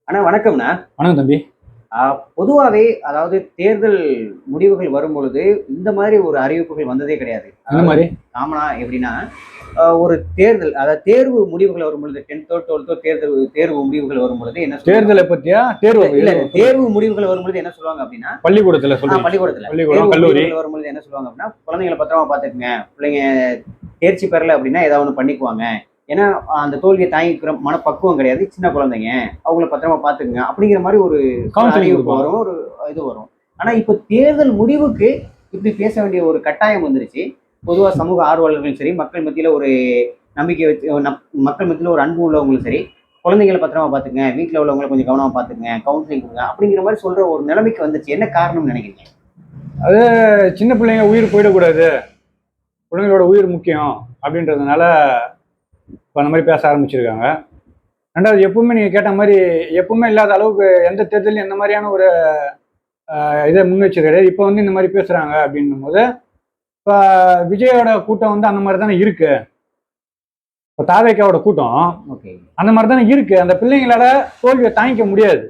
அண்ணா வணக்கம்ண்ணா. வணக்கம் தம்பி. பொதுவாவே அதாவது தேர்தல் முடிவுகள் வரும்பொழுது, இந்த மாதிரி ஒரு அறிவிப்புகள் வந்ததே கிடையாது. என்ன அதாவது மாரி? காமனா எப்படின்னா, ஒரு தேர்தல் அதாவது தேர்வு முடிவுகள் வரும்பொழுது 10தோ, 12தோ தேர்வு முடிவுகள் வரும்பொழுது என்ன சொல்லுவாங்க? தேர்தலை பத்தியா? தேர்வு இல்ல இல்ல தேர்வு முடிவுகள் வரும்பொழுது என்ன சொல்லுவாங்க அப்படின்னா, பள்ளிக்கூடத்துல சொல்றீங்க. பள்ளிக்கூடத்துல பள்ளிக்கூடம், தேர்வு கல்லூரி. முடிவுகள் வரும்பொழுது என்ன சொல்லுவாங்க அப்படின்னா, குழந்தைகள பத்திரமா பார்த்துக்கங்க. பிள்ளைங்க தேர்ச்சி பெறல அப்படின்னா ஏதாவது ஒண்ணு பண்ணிக்குவாங்க. ஏன்னா, அந்த தோல்விய தாங்கிக்கிற மனப்பக்குவம் கிடையாது. சின்ன குழந்தைங்க. அவங்கள பத்திரமா பார்த்துக்கங்க. அப்படிங்கிற மாரி ஒரு கவுன்சிலிங் அறிவிப்பு குடுப்பாங்க. வரும். ஒரு இது வரும். ஆனா, இப்ப தேர்தல் முடிவுக்கு இப்படி பேச வேண்டிய ஒரு கட்டாயம் வந்துருச்சு. பொதுவா சமூக ஆர்வலர்களும் சரி, மக்கள் மத்தியில ஒரு நம்பிக்கை வச்சு மக்கள் மத்தியில ஒரு அன்பு உள்ளவங்களும் சரி, குழந்தைங்கள பத்திரமா பார்த்துக்கங்க. வீட்ல உள்ளவங்கள கொஞ்சம் கவனமா பார்த்துக்கங்க. கவுன்சிலிங் குடுங்க. அப்படிங்கிற மாரி சொல்ற ஒரு நிலைமைக்கு வந்துச்சு. என்ன காரணம்னு நினைக்கிறீங்க? அது சின்ன பிள்ளைங்க உயிர் போயிடக்கூடாது. குழந்தைகளோட உயிர் முக்கியம் அப்படின்றதுனால இப்ப அந்த மாரி பேச ஆரம்பிச்சிருக்காங்க. 2வது எப்பவுமே நீங்க கேட்ட மாரி எப்பவுமே இல்லாத அளவுக்கு எந்த தேர்தல்லயும் எந்த மாரியான ஒரு இத முன் வச்சது கிடையாது. இப்ப வந்து இந்த மாரி பேசுறாங்க அப்படின்னும்போது, இப்ப விஜயோட கூட்டம் வந்து அந்த மாரி தானே இருக்கு. இப்ப தாவேகாவோட கூட்டம் ஓகே. அந்த மாரி தானே இருக்கு. அந்த பிள்ளைங்களால தோல்விய தாங்கிக்க முடியாது.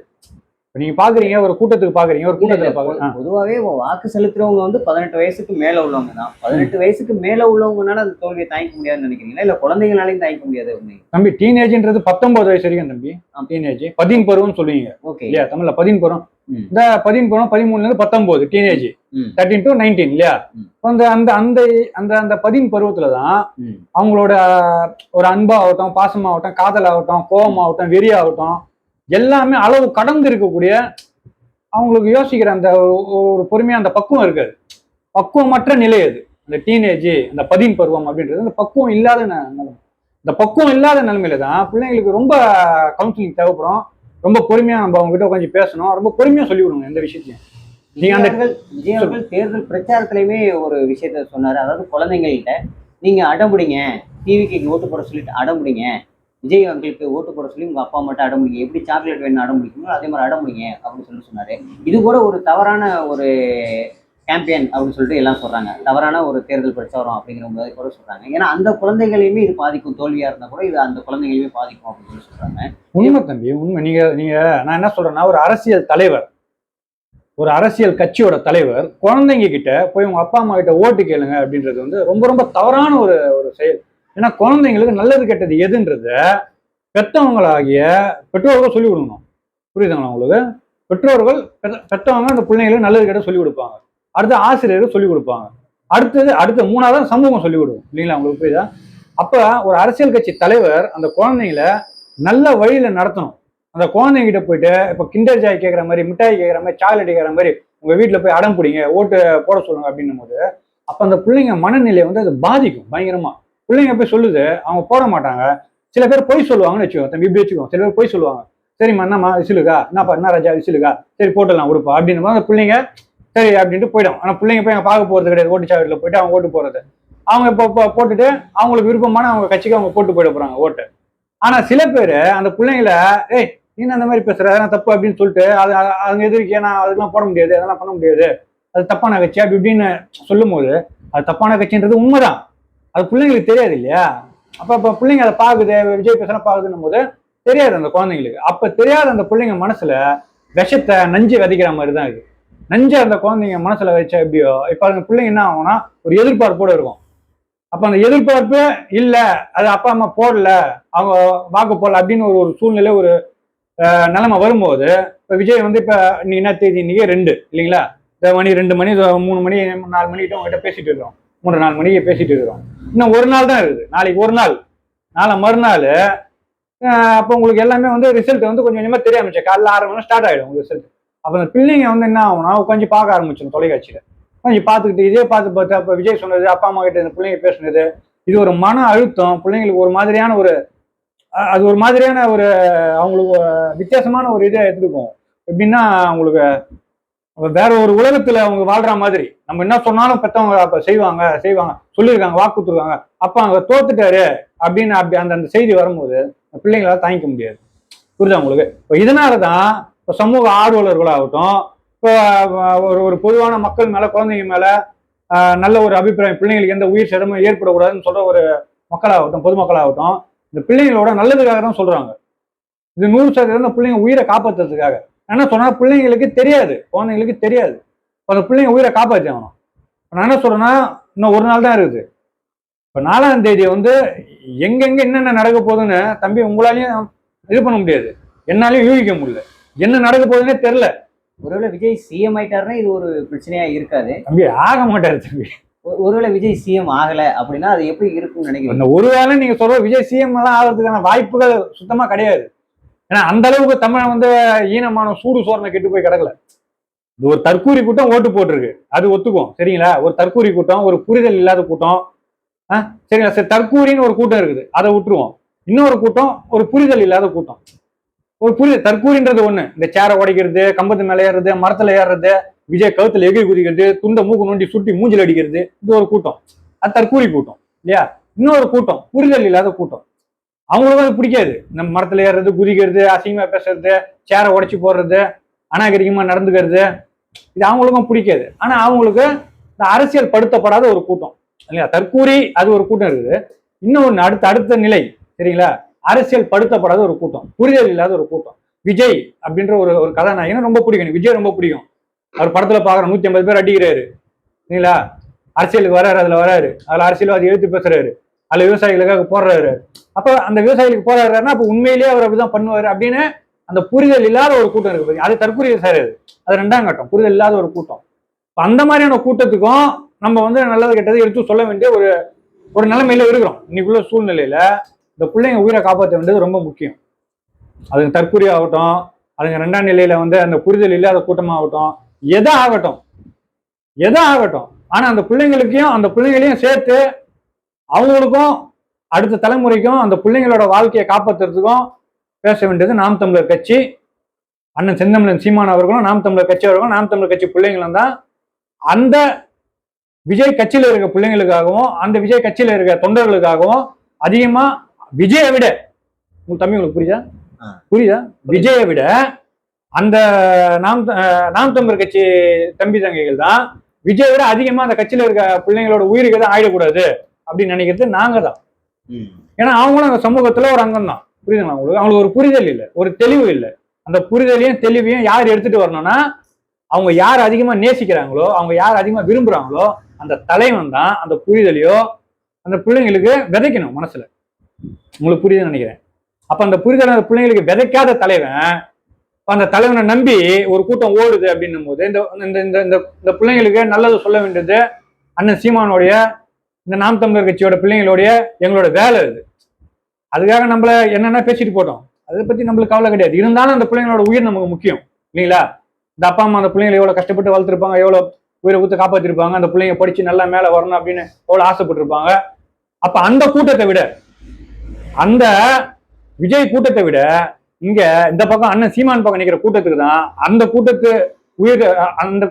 இப்ப நீங்க பாக்குறீங்க, ஒரு கூட்டத்துக்கு பாக்குறீங்க, ஒரு இல்ல, இல்ல. கூட்டத்துல பாக்குறீங்க. பொதுவாவே வாக்கு செலுத்துறவங்க வந்து 18 வயசுக்கு மேல உள்ளவங்க தான். 18 வயசுக்கு மேல உள்ளவங்கனால அந்த தோல்விய தாங்கிக்க முடியாதுன்னு நினைக்கிறீங்களா? இல்ல குழந்தைங்கனாலயும் தாங்கிக்க முடியாது அப்படின்னு? தம்பி டீனேஜ்ன்றது 19 வயசு வரைக்கும் தம்பி. ஆம். டீனேஜ் பதின் பருவம்னு சொல்லுவீங்க ஓகே. இல்லையா? தமிழ்ல பதின் பருவம். ம். இந்த பதின் பருவம் 13ல இருந்து 19 டீனேஜ். ம். 13 to 19 இல்லையா? ம். அந்த அந்த அந்த அந்த அந்த பதின் பருவத்துல தான் ம். அவங்களோட ஒரு அன்பாகட்டும், பாசமாகட்டும், காதலாகட்டும், கோபமாகட்டும், வெறியாகட்டும் எல்லாமே அளவு கடந்து இருக்கக்கூடிய அவங்களுக்கு யோசிக்கிற அந்த ஒரு பொறுமையா அந்த பக்குவம் இருக்காது. பக்குவமற்ற நிலை அது. அந்த டீனேஜ், அந்த பதின் பருவம் அப்படின்றது அந்த பக்குவம் இல்லாத நிலைமை. இந்த பக்குவம் இல்லாத நிலைமையில தான் பிள்ளைங்களுக்கு ரொம்ப கவுன்சிலிங் தேவைப்படும். ரொம்ப பொறுமையா நம்ம அவங்க கிட்ட கொஞ்சம் பேசணும். ரொம்ப பொறுமையா சொல்லி கொடுங்க எந்த விஷயத்தையும். நீங்க அந்த விஜய் அவர்கள் தேர்தல் பிரச்சாரத்திலயுமே ஒரு விஷயத்த சொன்னாரு. அதாவது குழந்தைங்கள்ட்ட நீங்க அடம்பிடிங்க. டிவிக்கு ஓட்டு போட சொல்லிட்டு அடம்பிடிங்க. விஜய் அவர்களுக்கு ஓட்டு போட சொல்லி உங்க அப்பா அம்மாட்ட அடம்பிடிங்க. எப்படி சாக்லேட் வேணும்னு அடம்பிடிக்கீங்களோ அதே மாரி அடம்பிடிங்க அப்படின்னு சொன்னாரு. இது கூட ஒரு தவறான ஒரு கேம்பியன் அப்படின்னு சொல்லிட்டு எல்லாம் சொல்றாங்க. தவறான ஒரு தேர்தல் பிரச்சாரம் அப்படிங்கிற மாதிரி கூட சொல்றாங்க. ஏன்னா அந்த குழந்தைகளையுமே இது பாதிக்கும். தோல்வியா இருந்தா கூட இது அந்த குழந்தைகளையுமே பாதிக்கும் அப்படின்னு சொல்லி சொல்றாங்க. உண்மை தம்பி, உண்மை. நீங்க நீங்க நான் என்ன சொல்றேன்னா, ஒரு அரசியல் தலைவர், ஒரு அரசியல் கட்சியோட தலைவர் குழந்தைங்க கிட்ட போய் உங்க அப்பா அம்மா கிட்ட ஓட்டு கேளுங்க அப்படின்றது வந்து ரொம்ப ரொம்ப தவறான ஒரு ஒரு செயல். ஏன்னா குழந்தைங்களுக்கு நல்லது கெட்டது எதுன்றத பெத்தவங்களாகிய பெற்றோர்கள் சொல்லிக் கொடுக்கணும். புரியுதுங்களா உங்களுக்கு? பெற்றோர்கள் பெத்தவங்க அந்த பிள்ளைங்களுக்கு நல்லது கெட்டது சொல்லிக் கொடுப்பாங்க. அடுத்து ஆசிரியர்கள் சொல்லிக் கொடுப்பாங்க. அடுத்த 3வது சமூகம் சொல்லிக் கொடுக்கும். இல்லைங்களா? உங்களுக்கு புரியுதா? அப்ப ஒரு அரசியல் கட்சி தலைவர் அந்த குழந்தைங்களை நல்ல வழியில நடத்தணும். அந்த குழந்தைங்கிட்ட போயிட்டு இப்ப கிண்டர் ஜாய் கேட்கிற மாதிரி, மிட்டாய் கேட்கிற மாதிரி, சாக்லேட் கேட்கிற மாதிரி உங்க வீட்டுல போய் அடம் பிடிங்க, ஓட்டு போட சொல்லுங்க அப்படின்னும் போது அப்ப அந்த பிள்ளைங்க மனநிலையை வந்து அது பாதிக்கும் பயங்கரமா. பிள்ளைங்க போய் சொல்லுது, அவங்க போட மாட்டாங்க. சில பேர் பொய் சொல்லுவாங்கன்னு வச்சுக்கோ தம்பி, இப்படி வச்சுக்கோ. சில பேர் பொய் சொல்லுவாங்க. சரிம்மா என்னம்மா விசிலுக்கா, என்னப்பா என்ன ராஜா விசிலுக்கா, சரி போட்டுடலாம் கொடுப்பா அப்படின்னு அந்த பிள்ளைங்க சரி அப்படின்ட்டு போயிடும். ஆனா பிள்ளைங்க போய் அங்க பார்க்க போறது கிடையாது. ஓட்டு சாவடியில் போயிட்டு அவங்க ஓட்டு போறது. அவங்க இப்போ போட்டுட்டு அவங்களுக்கு விருப்பமான அவங்க கட்சிக்கு அவங்க போட்டு போயிட போறாங்க ஓட்டு. ஆனா சில பேரு அந்த பிள்ளைங்கள ஏய் நீ அந்த மாதிரி பேசுற அதெல்லாம் தப்பு அப்படின்னு சொல்லிட்டு அது அவங்க எதிர்க்கு நான் அதெல்லாம் போட முடியாது, அதெல்லாம் பண்ண முடியாது, அது தப்பான கட்சி அப்படி இப்படின்னு சொல்லும் போது அது தப்பான கட்சின்றது உண்மைதான். அது பிள்ளைங்களுக்கு தெரியாது இல்லையா? அப்ப பிள்ளைங்க அதை பாக்குது, விஜய் பேசுனா பாக்குதுன்னும் போது தெரியாது அந்த குழந்தைங்களுக்கு. அப்ப தெரியாத அந்த பிள்ளைங்க மனசுல விஷத்தை நஞ்சு விதைக்கிற மாதிரி தான் இருக்கு. நஞ்சு அந்த குழந்தைங்க மனசுல வச்சா எப்படியோ இப்ப அந்த பிள்ளைங்க என்ன ஆகும்னா ஒரு எதிர்பார்ப்போட இருக்கும். அப்ப அந்த எதிர்பார்ப்பு இல்ல, அது அப்பா அம்மா போடல, அவங்க வாக்கு போடல அப்படின்னு ஒரு ஒரு சூழ்நிலை, ஒரு நிலைமை வரும்போது இப்ப விஜய் வந்து இப்ப நீ என்ன தேதி இன்னைக்கு 2 இல்லைங்களா? இந்த மணி 2 மணி 3 மணி 4 மணிக்கிட்ட உங்ககிட்ட பேசிட்டு இருக்கிறோம். 3 4 மணிக்கு பேசிட்டு இருக்கிறோம். இன்னும் ஒரு நாள் தான் இருக்குது. நாளைக்கு ஒரு நாள், நாளை மறுநாள். அப்போ உங்களுக்கு எல்லாமே வந்து ரிசல்ட் வந்து கொஞ்சம் கொஞ்சமா தெரிய ஆரம்பிச்சு. காலைல 6 மணி ஸ்டார்ட் ஆயிடும் உங்க ரிசல்ட். அப்ப அந்த பிள்ளைங்க வந்து என்ன ஆகும்னா உட்காந்து பார்க்க ஆரம்பிச்சிடும் தொலைக்காட்சியில. கொஞ்சம் பார்த்துக்கிட்டு இதே பார்த்து அப்ப விஜய் சொன்னது, அப்பா அம்மா கிட்ட இந்த பிள்ளைங்க பேசுனது, இது ஒரு மன அழுத்தம் பிள்ளைங்களுக்கு. ஒரு மாதிரியான ஒரு அது ஒரு மாதிரியான ஒரு அவங்களுக்கு வித்தியாசமான ஒரு இதை எடுத்துக்கும். எப்படின்னா அவங்களுக்கு வேற ஒரு உலகத்துல அவங்க வாழ்ற மாதிரி. நம்ம என்ன சொன்னாலும் பெத்தவங்க அப்ப செய்வாங்க செய்வாங்க சொல்லியிருக்காங்க, வாக்கு கொடுத்துருக்காங்க, அப்ப அவங்க தோத்துட்டாரு அப்படின்னு அப்படி அந்த அந்த செய்தி வரும்போது பிள்ளைங்களால தாங்கிக்க முடியாது. புரியுதா உங்களுக்கு? இப்போ இதனாலதான் இப்போ சமூக ஆர்வலர்களாகட்டும், இப்போ ஒரு ஒரு பொதுவான மக்கள் மேல, குழந்தைங்க மேல நல்ல ஒரு அபிப்பிராயம், பிள்ளைங்களுக்கு எந்த உயிர் சேதமும் ஏற்படக்கூடாதுன்னு சொல்ற ஒரு மக்களாகட்டும், பொதுமக்களாகட்டும், இந்த பிள்ளைங்களோட நல்லதுக்காக தான் சொல்றாங்க. இது 100% இந்த பிள்ளைங்க உயிரை காப்பாத்துறதுக்காக. என்ன சொன்னா பிள்ளைங்களுக்கு தெரியாது, குழந்தைங்களுக்கு தெரியாது. அந்த பிள்ளைங்க உயிரை காப்பாற்றி ஆகணும். நான் என்ன சொல்றேன்னா, இன்னும் ஒரு நாள் தான் இருக்குது. இப்ப 4ஆம் தேதி வந்து எங்கெங்க என்னென்ன நடக்க போகுதுன்னு தம்பி உங்களாலையும் இது பண்ண முடியாது, என்னாலையும் யூகிக்க முடியல. என்ன நடக்க போகுதுன்னே தெரியல. ஒருவேளை விஜய் சிஎம் ஆயிட்டாருன்னா இது ஒரு பிரச்சனையா இருக்காது. தம்பி ஆக மாட்டாரு தம்பி. ஒருவேளை விஜய் சிஎம் ஆகல அப்படின்னா அது எப்படி இருக்கும்னு நினைக்கிறீங்க? அந்த ஒருவேளை நீங்க சொல்ற விஜய் சிஎம் எல்லாம் ஆகிறதுக்கான வாய்ப்புகள் சுத்தமா கிடையாது. ஏன்னா அந்த அளவுக்கு தமிழன் வந்து ஈனமான சூடு சோர்னை கெட்டு போய் கிடக்கல. இது ஒரு தற்கூரி கூட்டம் ஓட்டு போட்டிருக்கு, அது ஒத்துக்கும் சரிங்களா. ஒரு தற்கூரி கூட்டம், ஒரு புரிதல் இல்லாத கூட்டம். சரிங்களா, சரி தற்கூரின்னு ஒரு கூட்டம் இருக்குது, அதை விட்டுருவோம். இன்னொரு கூட்டம் ஒரு புரிதல் இல்லாத கூட்டம். ஒரு புரிதல், தற்கூரின்றது ஒண்ணு, இந்த சேரை உடைக்கிறது, கம்பத்து மேல ஏறுறது, மரத்துல ஏறுறது, விஜய் கழுத்துல எகிரி குதிக்கிறது, துண்டை மூக்கு நோண்டி சுட்டி மூஞ்சில் அடிக்கிறது, இது ஒரு கூட்டம், அது தற்கூரி கூட்டம் இல்லையா. இன்னொரு கூட்டம் புரிதல் இல்லாத கூட்டம், அவங்களுக்கும் அது பிடிக்காது. நம்ம மரத்துல ஏறுறது, குதிக்கிறது, அசிங்கமா பேசுறது, சேரை உடைச்சு போடுறது, அநாகரிகமா நடந்துக்கிறது, இது அவங்களுக்கும் பிடிக்காது. ஆனா அவங்களுக்கு இந்த அரசியல் படுத்தப்படாத ஒரு கூட்டம் இல்லையா, தற்கூரி, அது ஒரு கூட்டம் இருக்குது. இன்னொன்னு அடுத்த நிலை சரிங்களா, அரசியல் படுத்தப்படாத ஒரு கூட்டம், புரிதல் இல்லாத ஒரு கூட்டம். விஜய் அப்படின்ற ஒரு கதாநாயகனை ரொம்ப பிடிக்கும், விஜய் ரொம்ப பிடிக்கும். அவர் படத்துல பாக்குற 150 பேர் அடிக்கிறாரு சரிங்களா, அரசியலுக்கு வராரு, அதுல அரசியல்வாதி எழுத்து பேசுறாரு, அதுல விவசாயிகளுக்காக போடுறாரு. அப்ப அந்த விவசாயிகளுக்கு போராடுறாருன்னா அப்ப உண்மையிலேயே அவர் அப்படிதான் பண்ணுவாரு அப்படின்னு அந்த புரிதல் இல்லாத ஒரு கூட்டம் இருக்கு. அது தற்கூரி சார், அது 2ஆம் கட்டம், புரிதல் இல்லாத ஒரு கூட்டம். அந்த மாதிரியான கூட்டத்துக்கும் நம்ம வந்து நல்லது கெட்டது எடுத்து சொல்ல வேண்டிய ஒரு நிலைமையில இருக்கிறோம். இன்னைக்குள்ள சூழ்நிலையில இந்த பிள்ளைங்க உயிரை காப்பாற்ற வேண்டியது ரொம்ப முக்கியம். அது தற்கூரி ஆகட்டும், அதுங்க 2ஆம் நிலையில வந்து அந்த புரிதல் இல்லாத கூட்டமாகட்டும், எதை ஆகட்டும். ஆனா அந்த பிள்ளைங்களையும் சேர்த்து அவங்களுக்கும் அடுத்த தலைமுறைக்கும் அந்த பிள்ளைங்களோட வாழ்க்கையை காப்பாற்றுறதுக்கும் பேச வேண்டியது நாம் தமிழர் கட்சி, அண்ணன் செந்தமிழன் சீமான் அவர்களும், நாம் தமிழர் கட்சி அவர்களும், நாம் தமிழர் கட்சி பிள்ளைங்களும் தான். அந்த விஜய் கட்சியில இருக்க பிள்ளைங்களுக்காகவும், அந்த விஜய் கட்சியில இருக்க தொண்டர்களுக்காகவும் அதிகமா விஜயை விட, உங்களுக்கு புரியுதா, விஜயை விட அந்த நாம் தமிழர் கட்சி தம்பி தங்கைகள் தான் விஜயை விட அதிகமா அந்த கட்சியில இருக்க பிள்ளைங்களோட உயிருக்கு தான் ஆயிடக்கூடாது அப்படின்னு நினைக்கிறது நாங்க தான். ஏன்னா அவங்களும் அந்த சமூகத்துல ஒரு அங்கம் தான். புரியுதுங்களா உங்களுக்கு? அவங்களுக்கு ஒரு புரிதல் இல்லை, ஒரு தெளிவு இல்லை. அந்த புரிதலையும் தெளிவையும் யார் எடுத்துட்டு வரணும்னா, அவங்க யார் அதிகமா நேசிக்கிறாங்களோ, அவங்க யார் அதிகமா விரும்புறாங்களோ அந்த தலைவன் தான் அந்த புரிதலையோ அந்த பிள்ளைங்களுக்கு விதைக்கணும் மனசுல. உங்களுக்கு புரியுதுன்னு நினைக்கிறேன். அப்ப அந்த புரிதல் அந்த பிள்ளைங்களுக்கு விதைக்காத தலைவன், அந்த தலைவனை நம்பி ஒரு கூட்டம் ஓடுது அப்படின்னும் போது இந்த பிள்ளைங்களுக்கு நல்லது சொல்ல வேண்டியது அண்ணன் சீமானுடைய, இந்த நாம் தமிழர் கட்சியோட பிள்ளைங்களுடைய எங்களோட வேலை இது. அதுக்காக நம்மள என்னென்ன பேசிட்டு போட்டோம், அதை பத்தி நம்மளுக்கு கவலை கிடையாது. இருந்தாலும் அந்த பிள்ளைங்களோட உயிர் நமக்கு முக்கியம் இல்லைங்களா. இந்த அப்பா அம்மா அந்த பிள்ளைங்களை எவ்வளவு கஷ்டப்பட்டு வளர்த்துருப்பாங்க, எவ்வளவு உயிரை ஊத்து காப்பாத்திருப்பாங்க, அந்த பிள்ளைங்க படிச்சு நல்லா மேல வரணும் அப்படின்னு எவ்வளவு ஆசைப்பட்டிருப்பாங்க. அப்ப அந்த கூட்டத்தை விட, அந்த விஜய் கூட்டத்தை விட இங்க இந்த பக்கம் அண்ணன் சீமான் பக்கம் நிக்கிற கூட்டத்துக்கு தான் அந்த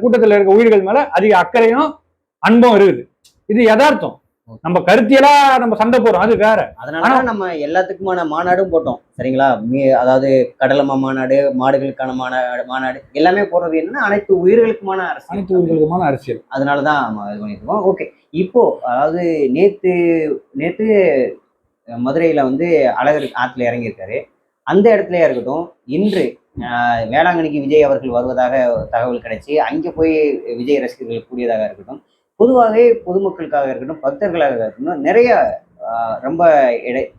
கூட்டத்துல இருக்க உயிர்கள் மேல அதிக அக்கறையும் அன்பும் இருக்குது. இது யதார்த்தம். நம்ம கருத்தியலா நம்ம சண்டை போறோம், அது வேற. அதனால நம்ம எல்லாத்துக்குமான மாநாடும் போட்டோம் சரிங்களா. அதாவது கடலம்மா மாநாடு, மாடுகளுக்கான மாநாடு எல்லாமே போடுறது என்னன்னா அனைத்து உயிர்களுக்குமான அரசியல். அதனாலதான் நம்ம இது பண்ணிருக்கோம். ஓகே, இப்போ அதாவது நேத்து மதுரையில வந்து அழகர் ஆற்றுல இறங்கியிருக்காரு. அந்த இடத்துலயா இருக்கட்டும், இன்று வேளாங்கண்ணிக்கு விஜய் அவர்கள் வருவதாக தகவல் கிடைச்சி அங்கே போய் விஜய் ரசிகர்கள் கூடியதாக இருக்கட்டும், பொதுவாகவே பொதுமக்களுக்காக இருக்கட்டும், பக்தர்களாக இருக்கட்டும், நிறைய ரொம்ப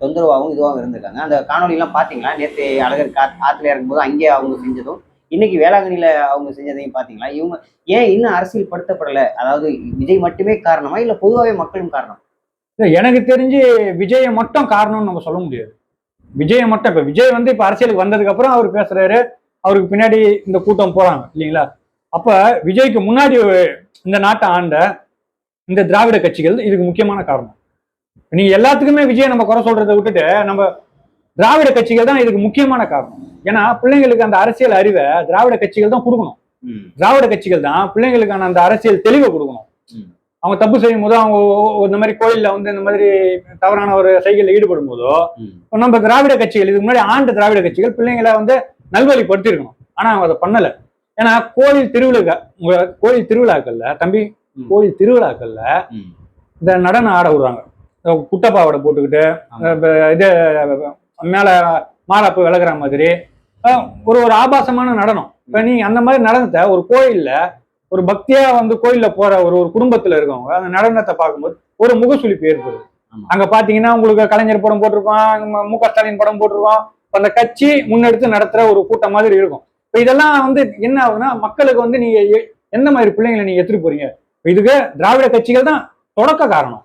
தொந்தரவாகவும் இதுவாகவும் இருந்திருக்காங்க. அந்த காணொலியெல்லாம் பார்த்தீங்களா? நேற்று அழகர் ஆற்றுல இறங்கும்போது அங்கே அவங்க செஞ்சதும், இன்னைக்கு வேளாங்கண்ணியில் அவங்க செஞ்சதையும் பார்த்தீங்களா? இவங்க ஏன் இன்னும் அரசியல் படுத்தப்படலை? அதாவது விஜய் மட்டுமே காரணமா, இல்லை பொதுவாகவே மக்களும் காரணம்? எனக்கு தெரிஞ்சு விஜயை மட்டும் காரணம்னு நம்ம சொல்ல முடியாது. விஜயை மட்டும், இப்ப விஜய் வந்து இப்ப அரசியலுக்கு வந்ததுக்கு அப்புறம் அவர் பேசுறாரு, அவருக்கு பின்னாடி இந்த கூட்டம் போறாங்க இல்லைங்களா. அப்ப விஜய்க்கு முன்னாடி இந்த நாட்டை ஆண்ட இந்த திராவிட கட்சிகள் இதுக்கு முக்கியமான காரணம். நீங்க எல்லாத்துக்குமே விஜய் நம்ம குறை சொல்றதை விட்டுட்டு நம்ம திராவிட கட்சிகள் தான் இதுக்கு முக்கியமான காரணம். ஏன்னா பிள்ளைங்களுக்கு அந்த அரசியல் அறிவை திராவிட கட்சிகள் தான் கொடுக்கணும். திராவிட கட்சிகள் தான் பிள்ளைங்களுக்கான அந்த அரசியல் தெளிவை கொடுக்கணும். அவங்க தப்பு செய்யும் போதோ, அவங்க இந்த மாதிரி கோயில்ல வந்து இந்த மாதிரி தவறான ஒரு செய்கையில் ஈடுபடும் போதோ, நம்ம திராவிட கட்சிகள், இதுக்கு முன்னாடி ஆண்ட திராவிட கட்சிகள் பிள்ளைங்களை வந்து நல்வழிப்படுத்திருக்கணும். ஆனா அவங்க அதை பண்ணல. ஏன்னா கோயில் திருவிழாக்கள்ல தம்பி, கோயில் திருவிழாக்கள்ல இந்த நடனம் ஆட விடுறாங்க, குட்டப்பாவடை போட்டுக்கிட்டு, இது மேல மாறாப்பு விலகுற மாதிரி ஒரு ஒரு ஆபாசமான நடனம். இப்ப நீ அந்த மாதிரி நடனத்தை ஒரு கோயில்ல ஒரு பக்தியா வந்து கோயில்ல போற ஒரு ஒரு குடும்பத்துல இருக்கவங்க அந்த நடனத்தை பார்க்கும்போது ஒரு முகசுளிப்பு ஏற்படுது. அங்க பாத்தீங்கன்னா உங்களுக்கு கலைஞர் படம் போட்டிருப்பான், மு.க. ஸ்டாலின் படம் போட்டிருப்பான், அந்த கட்சி முன்னெடுத்து நடத்துற ஒரு கூட்டம் மாதிரி இருக்கும். இப்ப இதெல்லாம் வந்து என்ன ஆகுதுன்னா, மக்களுக்கு வந்து நீங்க எந்த மாதிரி பிள்ளைங்களை நீங்க எடுத்துட்டு போறீங்க? இதுக்கு திராவிட கட்சிகள் தான் தொடக்க காரணம்.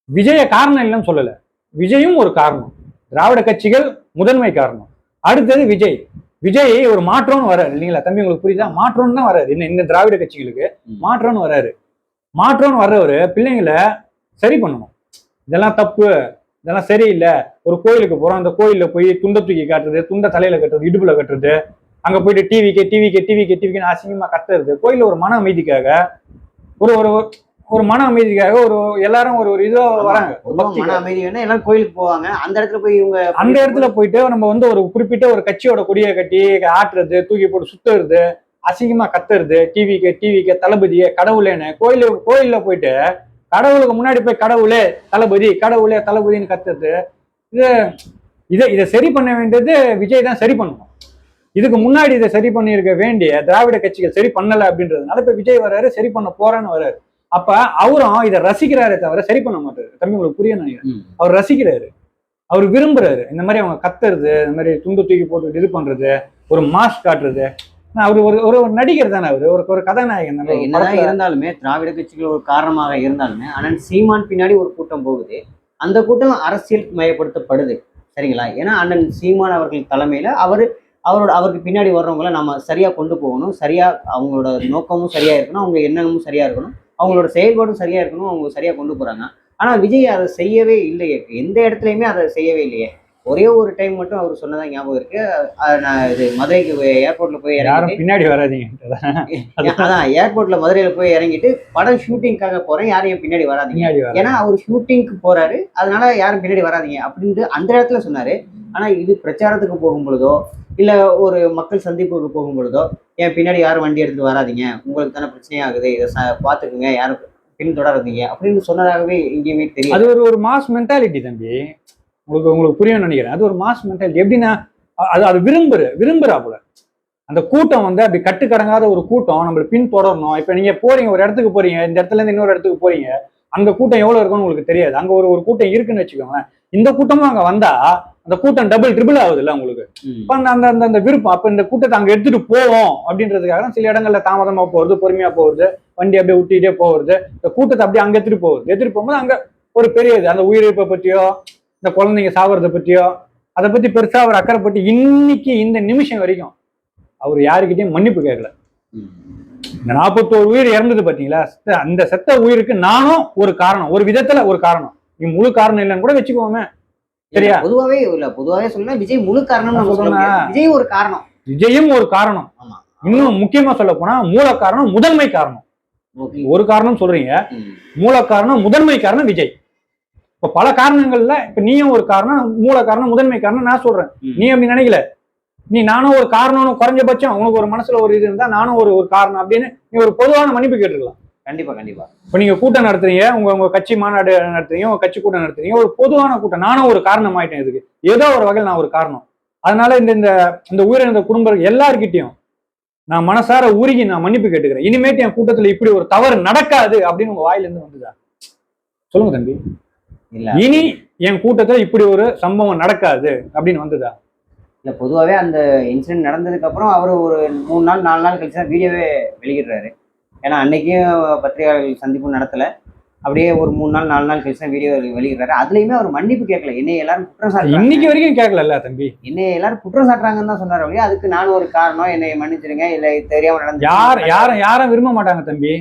விஜய காரணம் இல்லைன்னு சொல்லல, விஜயும் ஒரு காரணம், திராவிட கட்சிகள் முதன்மை காரணம். அடுத்தது விஜய். விஜய் ஒரு மாற்றம்னு வர்றாரு இல்லைங்களா தம்பி, உங்களுக்கு புரியுதா? மாற்றம்னு தான் வர்றாரு. இந்த திராவிட கட்சிகளுக்கு மாற்றம்னு வர்றாரு. மாற்றம்னு வர்றவரு பிள்ளைங்களை சரி பண்ணணும். இதெல்லாம் தப்பு, இதெல்லாம் சரியில்லை. ஒரு கோயிலுக்கு போறோம், அந்த கோயில்ல போய் துண்டை தூக்கி காட்டுறது, துண்டை தலையில கட்டுறது, இடுப்புல கட்டுறது, அங்க போயிட்டு டிவிக்கு அசிங்கமா கத்துறது. கோயில்ல ஒரு மன அமைதிக்காக ஒரு ஒரு ஒரு மன அமைதிக்காக ஒரு எல்லாரும் ஒரு இதுவா வராங்க. மன அமைதி வேணா எல்லாரும் கோயிலுக்கு போவாங்க. அந்த இடத்துல போய் இவங்க அந்த இடத்துல போயிட்டு நம்ம வந்து ஒரு குறிப்பிட்ட ஒரு கட்சியோட கொடியை கட்டி ஆட்டுறது, தூக்கி போட்டு சுத்துறது, அசிங்கமா கத்துறது, டிவிக்கு தளபதியே கடவுளேன்னு கோயில்ல போயிட்டு கடவுளுக்கு முன்னாடி போய் கடவுளே தளபதின்னு கத்துறது. இதை சரி பண்ண வேண்டியது விஜய் தான் சரி பண்ணணும். இதுக்கு முன்னாடி இதை சரி பண்ணியிருக்க வேண்டிய திராவிட கட்சிகள் சரி பண்ணல அப்படின்றதுனால இப்ப விஜய் வர்றாரு, சரி பண்ண போறான்னு வர்றாரு. அப்ப அவரும் இதை ரசிக்கிறாரே தவிர சரி பண்ண மாட்டாரு. தம்பி உங்களுக்கு புரிய நினைக்கிறேன். அவர் ரசிக்கிறாரு, அவர் விரும்புறாரு. இந்த மாதிரி அவங்க கத்துறது, இந்த மாதிரி துண்டு தூக்கி போட்டு இது பண்றது, ஒரு மாஸ் காட்டுறது. அவர் ஒரு நடிகர் தானே, அவரு ஒரு கதாநாயகன் தானே. என்னதான் இருந்தாலுமே திராவிட கட்சிகள் ஒரு காரணமாக இருந்தாலுமே அண்ணன் சீமான் பின்னாடி ஒரு கூட்டம் போகுது. அந்த கூட்டம் அரசியல் மயப்படுத்தப்படுது, சரிங்களா? ஏன்னா அண்ணன் சீமான் அவர்கள் தலைமையில அவருக்கு பின்னாடி வர்றவங்கள நம்ம சரியா கொண்டு போகணும், சரியா அவங்களோட நோக்கமும் சரியா இருக்கணும், அவங்க எண்ணமும் சரியா இருக்கணும், அவங்களோட செயல்பாடும் சரியா இருக்கணும், அவங்க சரியா கொண்டு போறாங்க. ஆனா விஜய் அதை செய்யவே இல்லையே, எந்த இடத்துலயுமே அதை செய்யவே இல்லையே. ஒரே ஒரு டைம் மட்டும் அவர் சொன்னதான் ஞாபகம் இருக்கு. நான் இது மதுரைக்கு ஏர்போர்ட்ல போய் யாரும் பின்னாடி வராதீங்க, அதான் ஏர்போர்ட்ல மதுரையில போய் இறங்கிட்டு படம் ஷூட்டிங்காக போறேன், யாரையும் பின்னாடி வராதீங்க, ஏன்னா அவர் ஷூட்டிங்க்கு போறாரு, அதனால யாரும் பின்னாடி வராதீங்க அப்படின்ட்டு அந்த இடத்துல சொன்னாரு. ஆனா இது பிரச்சாரத்துக்கு போகும் பொழுதோ இல்ல ஒரு மக்கள் சந்திப்புக்கு போகும் பொழுதோ என் பின்னாடி யாரும் வண்டி எடுத்துட்டு வராதிங்க, உங்களுக்கு தானே பிரச்சனையாகுது, இதை பார்த்துக்குங்க, யாரும் பின்தொடராதீங்க அப்படின்னு சொன்னதாகவே எங்கேயுமே தெரியும். அது ஒரு மாஸ் மென்டாலிட்டி தம்பி, உங்களுக்கு புரியும்னு நினைக்கிறேன். அது ஒரு மாஸ் மென்டாலிட்டி. எப்படின்னா அது விரும்புறாப்புல அந்த கூட்டம் வந்து அப்படி கட்டுக்கடங்காத ஒரு கூட்டம் நம்மளை பின்தொடரணும். இப்ப நீங்க போறீங்க, ஒரு இடத்துக்கு போறீங்க, இந்த இடத்துல இருந்து இன்னொரு இடத்துக்கு போறீங்க, அங்க கூட்டம் எவ்வளவு இருக்குன்னு உங்களுக்கு தெரியாது. அங்க ஒரு கூட்டம் இருக்குன்னு வச்சுக்கோங்களேன். இந்த கூட்டமும் அங்க வந்தா அந்த கூட்டம் ட்ரிபிள் ஆகுது இல்ல உங்களுக்கு. அந்த விருப்பம், அப்ப இந்த கூட்டத்தை அங்க எடுத்துட்டு போவோம் அப்படின்றதுக்காக சில இடங்கள்ல தாமதமா போறது, பொறுமையா போறது, வண்டி அப்படியே விட்டுட்டே போறது, இந்த கூட்டத்தை அப்படியே அங்க எடுத்துட்டு போகும்போது அங்க ஒரு பெரிய இது அந்த உயிரிழப்பை பத்தியோ இந்த குழந்தைங்க சாவறதை பத்தியோ அதை பத்தி பெருசா அவர் அக்கறைப்பட்டு இன்னைக்கு இந்த நிமிஷம் வரைக்கும் அவர் யாருக்கிட்டையும் மன்னிப்பு கேட்கல. இந்த 41 உயிர் இறந்தது பாத்தீங்களா, அந்த செத்த உயிருக்கு நானும் ஒரு காரணம், ஒரு விதத்துல ஒரு காரணம், நீ முழு காரணம் இல்லைன்னு கூட வச்சுக்கோமே, சரியா? பொதுவாவே சொல்லலாம் விஜய் முழு காரணம், விஜய் ஒரு காரணம், விஜயும் ஒரு காரணம். இன்னும் முக்கியமா சொல்ல போனா மூல காரணம், முதன்மை காரணம். ஒரு காரணம் சொல்றீங்க, மூல காரணம், முதன்மை காரணம் விஜய். இப்ப பல காரணங்கள்ல இப்ப நீயும் ஒரு காரணம், மூல காரணம், முதன்மை காரணம் நான் சொல்றேன். நீ அப்படி நினைக்கல, நீ நானும் ஒரு காரணம், குறைஞ்சபட்சம் உனக்கு ஒரு மனசுல ஒரு இது இருந்தா நானும் ஒரு காரணம் அப்படின்னு நீ ஒரு பொதுவான மன்னிப்பு கேட்டுருக்கலாம். கண்டிப்பா. இப்ப நீங்க கூட்டம் நடத்துறீங்க, உங்க கட்சி மாநாடு நடத்துறீங்க, உங்க கட்சி கூட்டம் நடத்துறீங்க, ஒரு பொதுவான கூட்டம், நானும் ஒரு காரணம் ஆயிட்டேன், இதுக்கு ஏதோ ஒரு வகையில் நான் ஒரு காரணம். அதனால இந்த உயிரிழந்த குடும்பங்கள் எல்லார்கிட்டையும் நான் மனசார உருகி நான் மன்னிப்பு கேட்டுக்கிறேன். இனிமேட்டு என் கூட்டத்துல இப்படி ஒரு தவறு நடக்காது அப்படின்னு உங்க வாயில இருந்து வந்துதா? சொல்லுங்க தம்பி. இனி என் கூட்டத்துல இப்படி ஒரு சம்பவம் நடக்காது அப்படின்னு வந்ததா? இல்ல பொதுவாவே அந்த இன்சிடென்ட் நடந்ததுக்கு அப்புறம் அவர் ஒரு 3 நாள் 4 நாள் கழிச்சு தான் வீடியோவே வெளியிடுறாரு. ஏன்னா அன்னைக்கும் பத்திரிகையாளர்கள் சந்திப்பு நடத்தல, அப்படியே ஒரு 3 நாள் 4 நாள் கழிச்சு தான் வீடியோ வெளியிடுறாரு. அதுலயுமே அவர் மன்னிப்பு கேட்கல. என்னை எல்லாரும் குற்றம் சாட்டுறாங்க, இன்னைக்கு வரைக்கும் கேட்கல தம்பி, என்னை எல்லாரும் குற்றம் சாட்டுறாங்கன்னு தான் சொன்னாரு. அப்படியே அதுக்கு நானும் ஒரு காரணம், என்னை மன்னிச்சிருங்க, இல்ல தெரியாம நடந்து. யாரும் விரும்ப மாட்டாங்க தம்பி,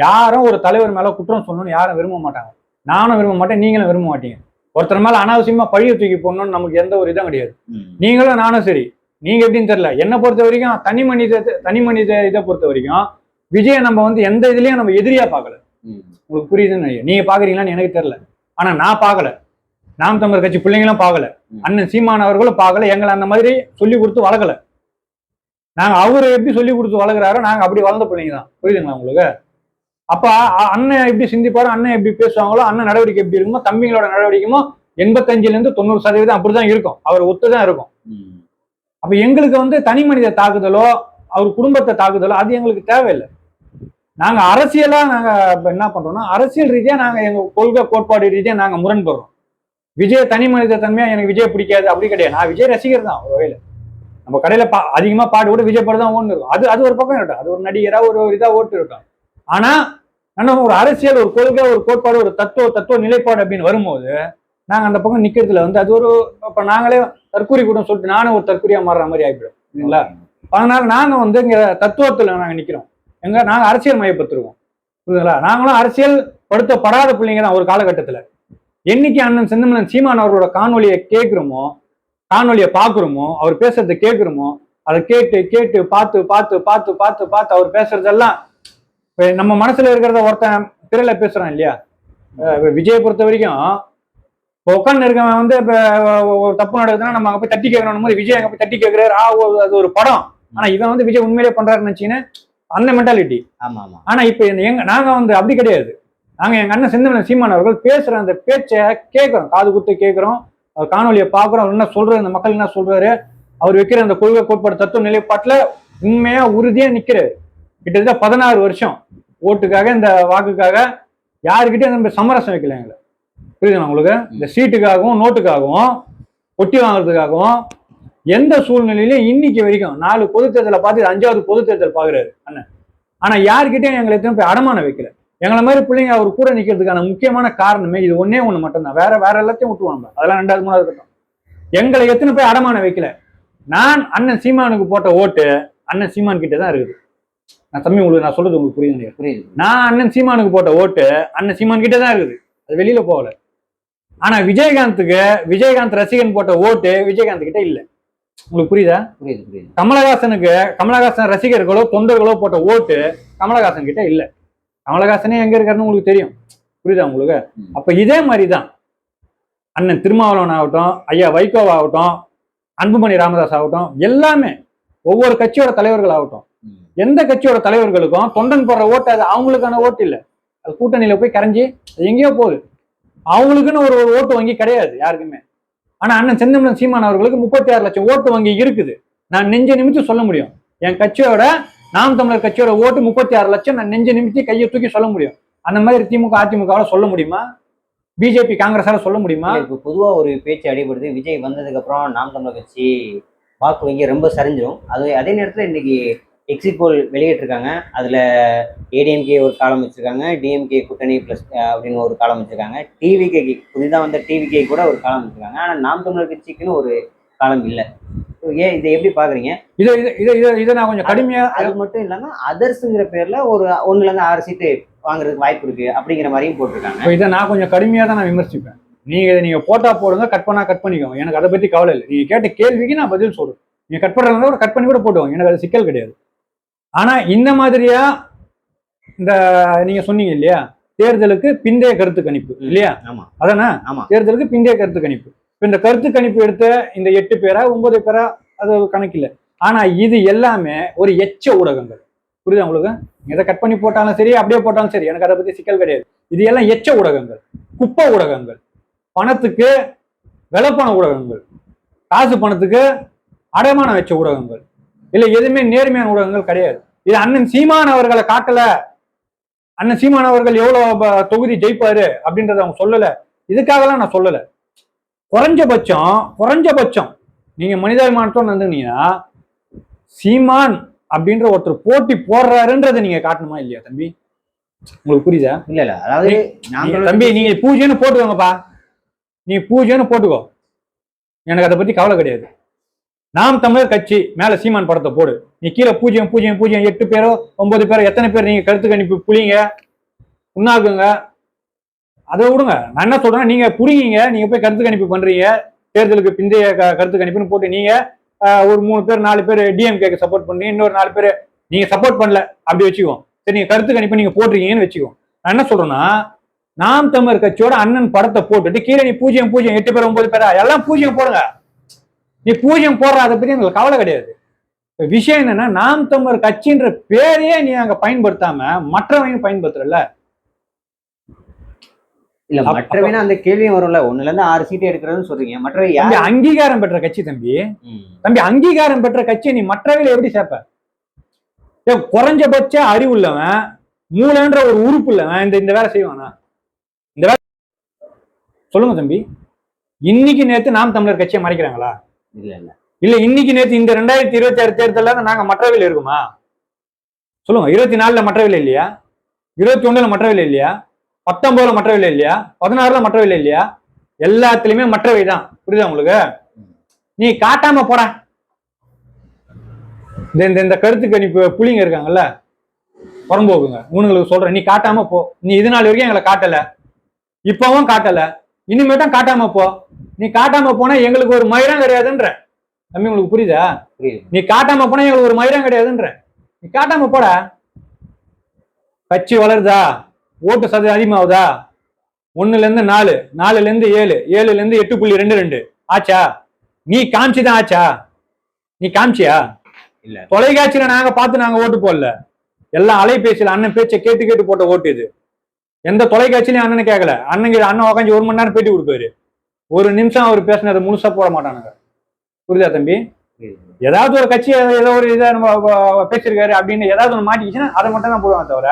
யாரும் ஒரு தலைவர் மேல குற்றம் சொல்லணும்னு யாரும் விரும்ப மாட்டாங்க. நானும் விரும்ப மாட்டேன், நீங்களும் விரும்ப மாட்டீங்க. ஒருத்தர் மேல அனாவசியமா பழிய தூக்கி போடணும்னு நமக்கு எந்த ஒரு இதுவும் கிடையாது. நீங்களும் நானும் சரி, நீங்க எப்படின்னு தெரியல. என்னை பொறுத்த வரைக்கும் தனி மனித இதை பொறுத்த வரைக்கும் விஜய நம்ம வந்து எந்த இதுலயும் நம்ம எதிரியா பார்க்கல. உங்களுக்கு புரியுதுன்னு நீங்க பாக்குறீங்களான்னு எனக்கு தெரியல, ஆனா நான் பார்க்கல, நாம் தமிழர் கட்சி பிள்ளைங்களும் பார்க்கல, அண்ணன் சீமான் அவர்களும் பார்க்கல. எங்களை அந்த மாதிரி சொல்லி கொடுத்து வளர்க்கல. நாங்க அவரு எப்படி சொல்லி கொடுத்து வளர்க்குறாரோ நாங்க அப்படி வளர்ந்த பிள்ளைங்க தான். புரியுதுங்களா உங்களுக்கு? அப்ப அண்ணன் எப்படி சிந்திப்பாரோ, அண்ணன் எப்படி பேசுவாங்களோ, அண்ணன் நடவடிக்கை எப்படி இருக்குமோ, தம்பிங்களோட நடவடிக்கைமோ 85% 90% அப்படிதான் இருக்கும். அவர் ஒத்துதான் இருக்கும். ம். அப்ப எங்களுக்கு வந்து தனி மனித தாக்குதலோ அவர் குடும்பத்தை தாக்குதலோ அது எங்களுக்கு தேவையில்லை. நாங்க அரசியலா நாங்க என்ன பண்றோம்னா அரசியல் ரீதியா நாங்க எங்க கொள்கை கோட்பாடு ரீதியா நாங்க முரண்படுறோம். விஜய் தனி மனித தன்மையா எனக்கு விஜய் பிடிக்காது அப்படி கிடையாது. நான் விஜய் ரசிகர் தான் ஒரு வகையில. நம்ம கடையில அதிகமா பாட்டு கூட விஜய் பாட்டு தான் ஓட்டு இருக்கும். அது ஒரு பக்கம் இருக்கட்டும். அது ஒரு நடிகரா ஒரு இதா ஓட்டு இருக்கும். ஆனா நம்ம ஒரு அரசியல் ஒரு கொள்கை ஒரு கோட்பாடு ஒரு தத்துவ நிலைப்பாடு அப்படின்னு வரும்போது நாங்க அந்த பக்கம் நிக்கிறதுல வந்து அது ஒரு இப்ப நாங்களே தற்கூரி கூட்டம் சொல்லிட்டு நானும் ஒரு தற்கூரியா மாறுற மாதிரி ஆகிடும் இல்லைங்களா. அதனால நாங்க வந்து இங்க தத்துவத்துல நாங்க நிக்கிறோம். நாங்க அரசியல் மையப்படுத்திருக்கோம் புரியுதுங்களா. நாங்களும் அரசியல் படுத்தப்படாத பிள்ளைங்க தான் ஒரு காலகட்டத்துல. என்னைக்கு அண்ணன் செந்தமிழன் சீமான் அவர்களோட காணொலியை கேட்கிறோமோ காணொலியை பாக்குறோமோ அவர் பேசுறதை கேட்கிறோமோ அதை கேட்டு கேட்டு பார்த்து பார்த்து பார்த்து பார்த்து பார்த்து அவர் பேசுறதெல்லாம் நம்ம மனசுல இருக்கிறத ஒருத்தன் திரையில பேசுறான் இல்லையா. விஜயை பொறுத்த வரைக்கும் இப்போ உட்காந்து இருக்கவன் வந்து இப்ப ஒரு தப்பு நடக்குதுன்னா நம்ம அங்க போய் தட்டி கேட்கணும் போது விஜய் அங்க போய் தட்டி கேட்கிறாரு அது ஒரு படம். ஆனா இவன் வந்து விஜய் உண்மையிலேயே பண்றாருன்னு நினைச்சீங்கன்னா அந்த மென்டாலிட்டி. ஆனா இப்ப நாங்க வந்து அப்படி கிடையாது. நாங்க எங்க அண்ணன் செந்தமிழன் சீமான் அவர்கள் பேசுற அந்த பேச்சை கேட்கிறோம், காது குத்து கேட்கிறோம், அவர் காணொலியை பாக்குறோம், அவர் என்ன சொல்றாரு, அந்த மக்கள் என்ன சொல்றாரு, அவர் வைக்கிற அந்த கொள்கை கோட்பாடு தத்துவ நிலைப்பாட்டுல உண்மையா உறுதியா நிக்கிறாரு. கிட்டத்தட்ட 16 வருஷம் ஓட்டுக்காக இந்த வாக்குக்காக யாருக்கிட்டையும் நம்ம சமரசம் வைக்கல எங்களை புரியுதுங்களா உங்களுக்கு. இந்த சீட்டுக்காகவும் நோட்டுக்காகவும் ஒட்டி வாங்குறதுக்காகவும் எந்த சூழ்நிலையிலும் இன்னைக்கு வரைக்கும் 4 பொது தேர்தலை பார்த்து 5வது பொது தேர்தல் பாக்குறாரு அண்ணன். ஆனா யாருக்கிட்டையும் எங்களை எத்தனை போய் அடமானம் வைக்கல. எங்களை மாதிரி பிள்ளைங்க அவர் கூட நிக்கிறதுக்கான முக்கியமான காரணமே இது ஒன்னே ஒண்ணு மட்டும்தான். வேற எல்லாத்தையும் விட்டுருவாங்க. அதெல்லாம் 2வது 3வது கட்டம். எங்களை எத்தனை போய் அடமானம் வைக்கல. நான் அண்ணன் சீமானுக்கு போட்ட ஓட்டு அண்ணன் சீமான் கிட்ட தான் இருக்குது. நான் தம்பி உங்களுக்கு நான் சொல்றது உங்களுக்கு புரியுது. நான் அண்ணன் சீமானுக்கு போட்ட ஓட்டு அண்ணன் சீமான் கிட்ட தான் இருக்குது. அது வெளியில போகல. ஆனா விஜயகாந்த் ரசிகன் போட்ட ஓட்டு விஜயகாந்த் கிட்ட இல்ல. உங்களுக்கு புரியுதா? புரியுது. கமலஹாசன் ரசிகர்களோ தொண்டர்களோ போட்ட ஓட்டு கமலஹாசன் கிட்ட இல்ல. கமலஹாசனே எங்க இருக்காருன்னு உங்களுக்கு தெரியும். புரியுதா உங்களுக்கு? அப்ப இதே மாதிரிதான் அண்ணன் திருமாவளவன் ஆகட்டும், ஐயா வைகோ ஆகட்டும், அன்புமணி ராமதாஸ் ஆகட்டும், எல்லாமே ஒவ்வொரு கட்சியோட தலைவர்கள் ஆகட்டும், எந்த கட்சியோட தலைவர்களுக்கும் தொண்டன் போடுற ஓட்டு அது அவங்களுக்கான ஓட்டு இல்லை. அது கூட்டணியில போய் கரைஞ்சி எங்கேயோ போகுது. அவங்களுக்குன்னு ஒரு ஓட்டு வங்கி கிடையாது யாருக்குமே. ஆனா அண்ணன் செந்தமிழன் சீமான் அவர்களுக்கு 36 லட்சம் ஓட்டு வங்கி இருக்குது. நான் நெஞ்ச நிமித்தி சொல்ல முடியும். என் கட்சியோட நாம் தமிழர் கட்சியோட ஓட்டு 36 லட்சம் நான் நெஞ்ச நிமித்தி கையை தூக்கி சொல்ல முடியும். அந்த மாதிரி திமுக அதிமுகவால சொல்ல முடியுமா? பிஜேபி காங்கிரஸால சொல்ல முடியுமா? இப்போ பொதுவா ஒரு பேச்சு அடிபடுது. விஜய் வந்ததுக்கு அப்புறம் நாம் தமிழர் கட்சி வாக்கு வங்கி ரொம்ப சரிஞ்சிடும். அதே நேரத்துல இன்னைக்கு எக்ஸிட் போல் வெளியிட்டிருக்காங்க. அதுல ஏடிஎம்கே ஒரு காலம் வச்சிருக்காங்க, டிஎம்கே கூட்டணி பிளஸ் அப்படின்னு ஒரு காலம் வச்சிருக்காங்க, டிவிகே புதிதாக வந்த டிவிகே கூட ஒரு காலம் வச்சிருக்காங்க. ஆனா நாம் தமிழர் கட்சிக்குன்னு ஒரு காலம் இல்லை. ஏன் இதை எப்படி பாக்குறீங்க? இதை நான் கொஞ்சம் கடுமையா, அது மட்டும் இல்லாம அதர்ஸுங்கிற பேர்ல ஒரு 1-6 சீட்டு வாங்குறதுக்கு வாய்ப்பு இருக்கு அப்படிங்கிற மாதிரியும் போட்டிருக்காங்க. இதை நான் கொஞ்சம் கடுமையா தான் நான் விமர்சிப்பேன். நீங்க போட்டா போடுங்க, கட் பண்ணிக்கோங்க. எனக்கு அதை பத்தி கவலை இல்லை. நீங்க கேட்ட கேள்விக்கு நான் பதில் சொல்றேன். நீங்க கட் பண்றதுனால ஒரு கட் பண்ணி கூட போட்டுவாங்க, எனக்கு அது சிக்கல் கிடையாது. ஆனா இந்த மாதிரியா இந்த நீங்க சொன்னீங்க இல்லையா, தேர்தலுக்கு பிந்தைய கருத்து கணிப்பு இல்லையா? ஆமா, அதானே? ஆமா, தேர்தலுக்கு பிந்தைய கருத்து கணிப்பு. இப்ப இந்த கருத்து கணிப்பு எடுத்த இந்த 8 பேரா 9 பேரா அது கணக்கு இல்லை. ஆனா இது எல்லாமே ஒரு எச்ச ஊடகங்கள். புரியுதா உங்களுக்கு? எதை கட் பண்ணி போட்டாலும் சரி, அப்படியே போட்டாலும் சரி, எனக்கு அதை பத்தி சிக்கல் கிடையாது. இது எல்லாம் எச்ச ஊடகங்கள், குப்பை ஊடகங்கள், பணத்துக்கு வெளப்பண ஊடகங்கள், காசு பணத்துக்கு அடைமானம் வச்ச ஊடகங்கள், இல்ல எதுவுமே நேர்மையான ஊடகங்கள் கிடையாது. இது அண்ணன் சீமான் அவர்களை காட்டல, அண்ணன் சீமான் அவர்கள் எவ்வளவு தொகுதி ஜெயிப்பாரு அப்படின்றத அவங்க சொல்லல. இதுக்காகலாம் நான் சொல்லல. குறைஞ்சபட்சம் நீங்க மனிதாபிமானத்தோடு நடந்தீங்கன்னா சீமான் அப்படின்ற ஒருத்தர் போட்டி போடுறாருன்றதை நீங்க காட்டணுமா இல்லையா தம்பி? உங்களுக்கு புரியுதா? இல்ல அதாவது தம்பி நீங்க பூஜைன்னு போட்டுக்கோங்கப்பா, நீ பூஜைன்னு போட்டுக்கோ, எனக்கு அதை பத்தி கவலை கிடையாது. நாம் தமிழர் கட்சி மேல சீமான் படத்தை போடு, நீ கீழே 0 8 பேரோ 9 பேரோ எத்தனை பேர் நீங்க கருத்து கணிப்பு புளிங்க உண்ணாக்குங்க, அதை விடுங்க. நான் என்ன சொல்றேன், நீங்க புரியுங்க, நீங்க போய் கருத்து கணிப்பு பண்றீங்க, தேர்தலுக்கு பிந்தைய கருத்து கணிப்புன்னு போட்டு நீங்க ஒரு 3 பேர் 4 பேர் டிஎம்கேக்கு சப்போர்ட் பண்ணி இன்னொரு 4 பேர் நீங்க சப்போர்ட் பண்ணல அப்படி வச்சுக்குவோம். சரி, நீங்க கருத்து கணிப்பு நீங்க போட்டிருக்கீங்கன்னு வச்சுக்குவோம். நான் என்ன சொல்றேன்னா, நாம் தமிழர் கட்சியோட அண்ணன் படத்தை போட்டுட்டு கீழே நீ 0 8 பேர் 9 பேரா எல்லாம் 0 போடுங்க. நீ 0 போடுற, அதை பத்தி எங்களுக்கு கவலை கிடையாது. விஷயம் என்னன்னா, நாம் தமிழர் கட்சின்ற பேரையே நீ அங்க பயன்படுத்தாம மற்றவங்க பயன்படுத்துறல. இல்ல மற்றவைனா அந்த கேள்வியும் வரும்ல, 1ல இருந்து 6 சீட்டு எடுக்கிறதுன்னு சொல்றீங்க. மற்றவை தம்பி யார்? அங்கீகாரம் பெற்ற கட்சி தம்பி. ம். தம்பி அங்கீகாரம் பெற்ற கட்சியை நீ மற்றவையில எப்படி சேர்ப்ப? குறைஞ்சபட்ச அறிவு உள்ளவன், மூளைன்ற ஒரு உறுப்பு இல்லவன் இந்த இந்த வேலை செய்வானா? இந்த வேலை சொல்லுங்க தம்பி. இன்னைக்கு நேத்து நாம் தமிழர் கட்சியை மறைக்கிறாங்களா? இல்ல இல்ல. இல்ல இன்னைக்கு நேத்து இந்த 2026 தேர்தல்ல நாங்க மற்றவையில இருக்குமா? சொல்லுங்க. 24ல மற்றவையில இல்லையா? 21ல மற்றவையில இல்லையா? 19ல மற்றவையில இல்லையா? 16ல மற்றவையில இல்லையா? எல்லாத்துலயுமே மற்றவை தான். புரியுதா உங்களுக்கு? நீ காட்டாம போட. இந்த கருத்து கணிப்பு புலிங்க இருக்காங்கல்ல, புறம்போக்குங்க, உனங்களுக்கு சொல்றேன், நீ காட்டாம போ. நீ இது நாள் வரைக்கும் எங்களை காட்டல, இப்பவும் காட்டல, இனிமேட்டும் காட்டாம போ. நீ காட்டாம போனா எங்களுக்கு ஒரு மயிரம் கிடையாதுன்ற. தம்பி உங்களுக்கு புரியுதா? நீ காட்டாம போனா எங்களுக்கு ஒரு மயிரம் கிடையாதுன்ற. நீ காட்டாம போட. கட்சி வளருதா? ஓட்டு சதவீதம் அதிகமாகுதா? 1ல இருந்து 4, 4ல இருந்து 7, 7ல இருந்து 8.22 ஆச்சா? நீ காமிச்சுதான் ஆச்சா? நீ காமிச்சியா? இல்ல. தொலைக்காட்சியில நாங்க பார்த்து நாங்க ஓட்டு போடல. எல்லாம் அலைபேசியில அண்ணன் பேச்சை கேட்டு கேட்டு போட்ட ஓட்டு இது. எந்த தொலைக்காட்சியிலையும் அண்ணனை கேட்கல. அண்ணன் உட்காந்து 1 மணி நேரம் பேட்டி கொடுப்பாரு. 1 நிமிஷம் அவர் பேசினதை முழுசா போட மாட்டானுங்க. புரியுதா தம்பி? ஏதாவது ஒரு கட்சி ஏதோ ஒரு இதை நம்ம பேசியிருக்காரு அப்படின்னு ஏதாவது ஒன்று மாட்டிக்கிச்சுன்னா அதை மட்டும் தான் போடுவாங்க. தவிர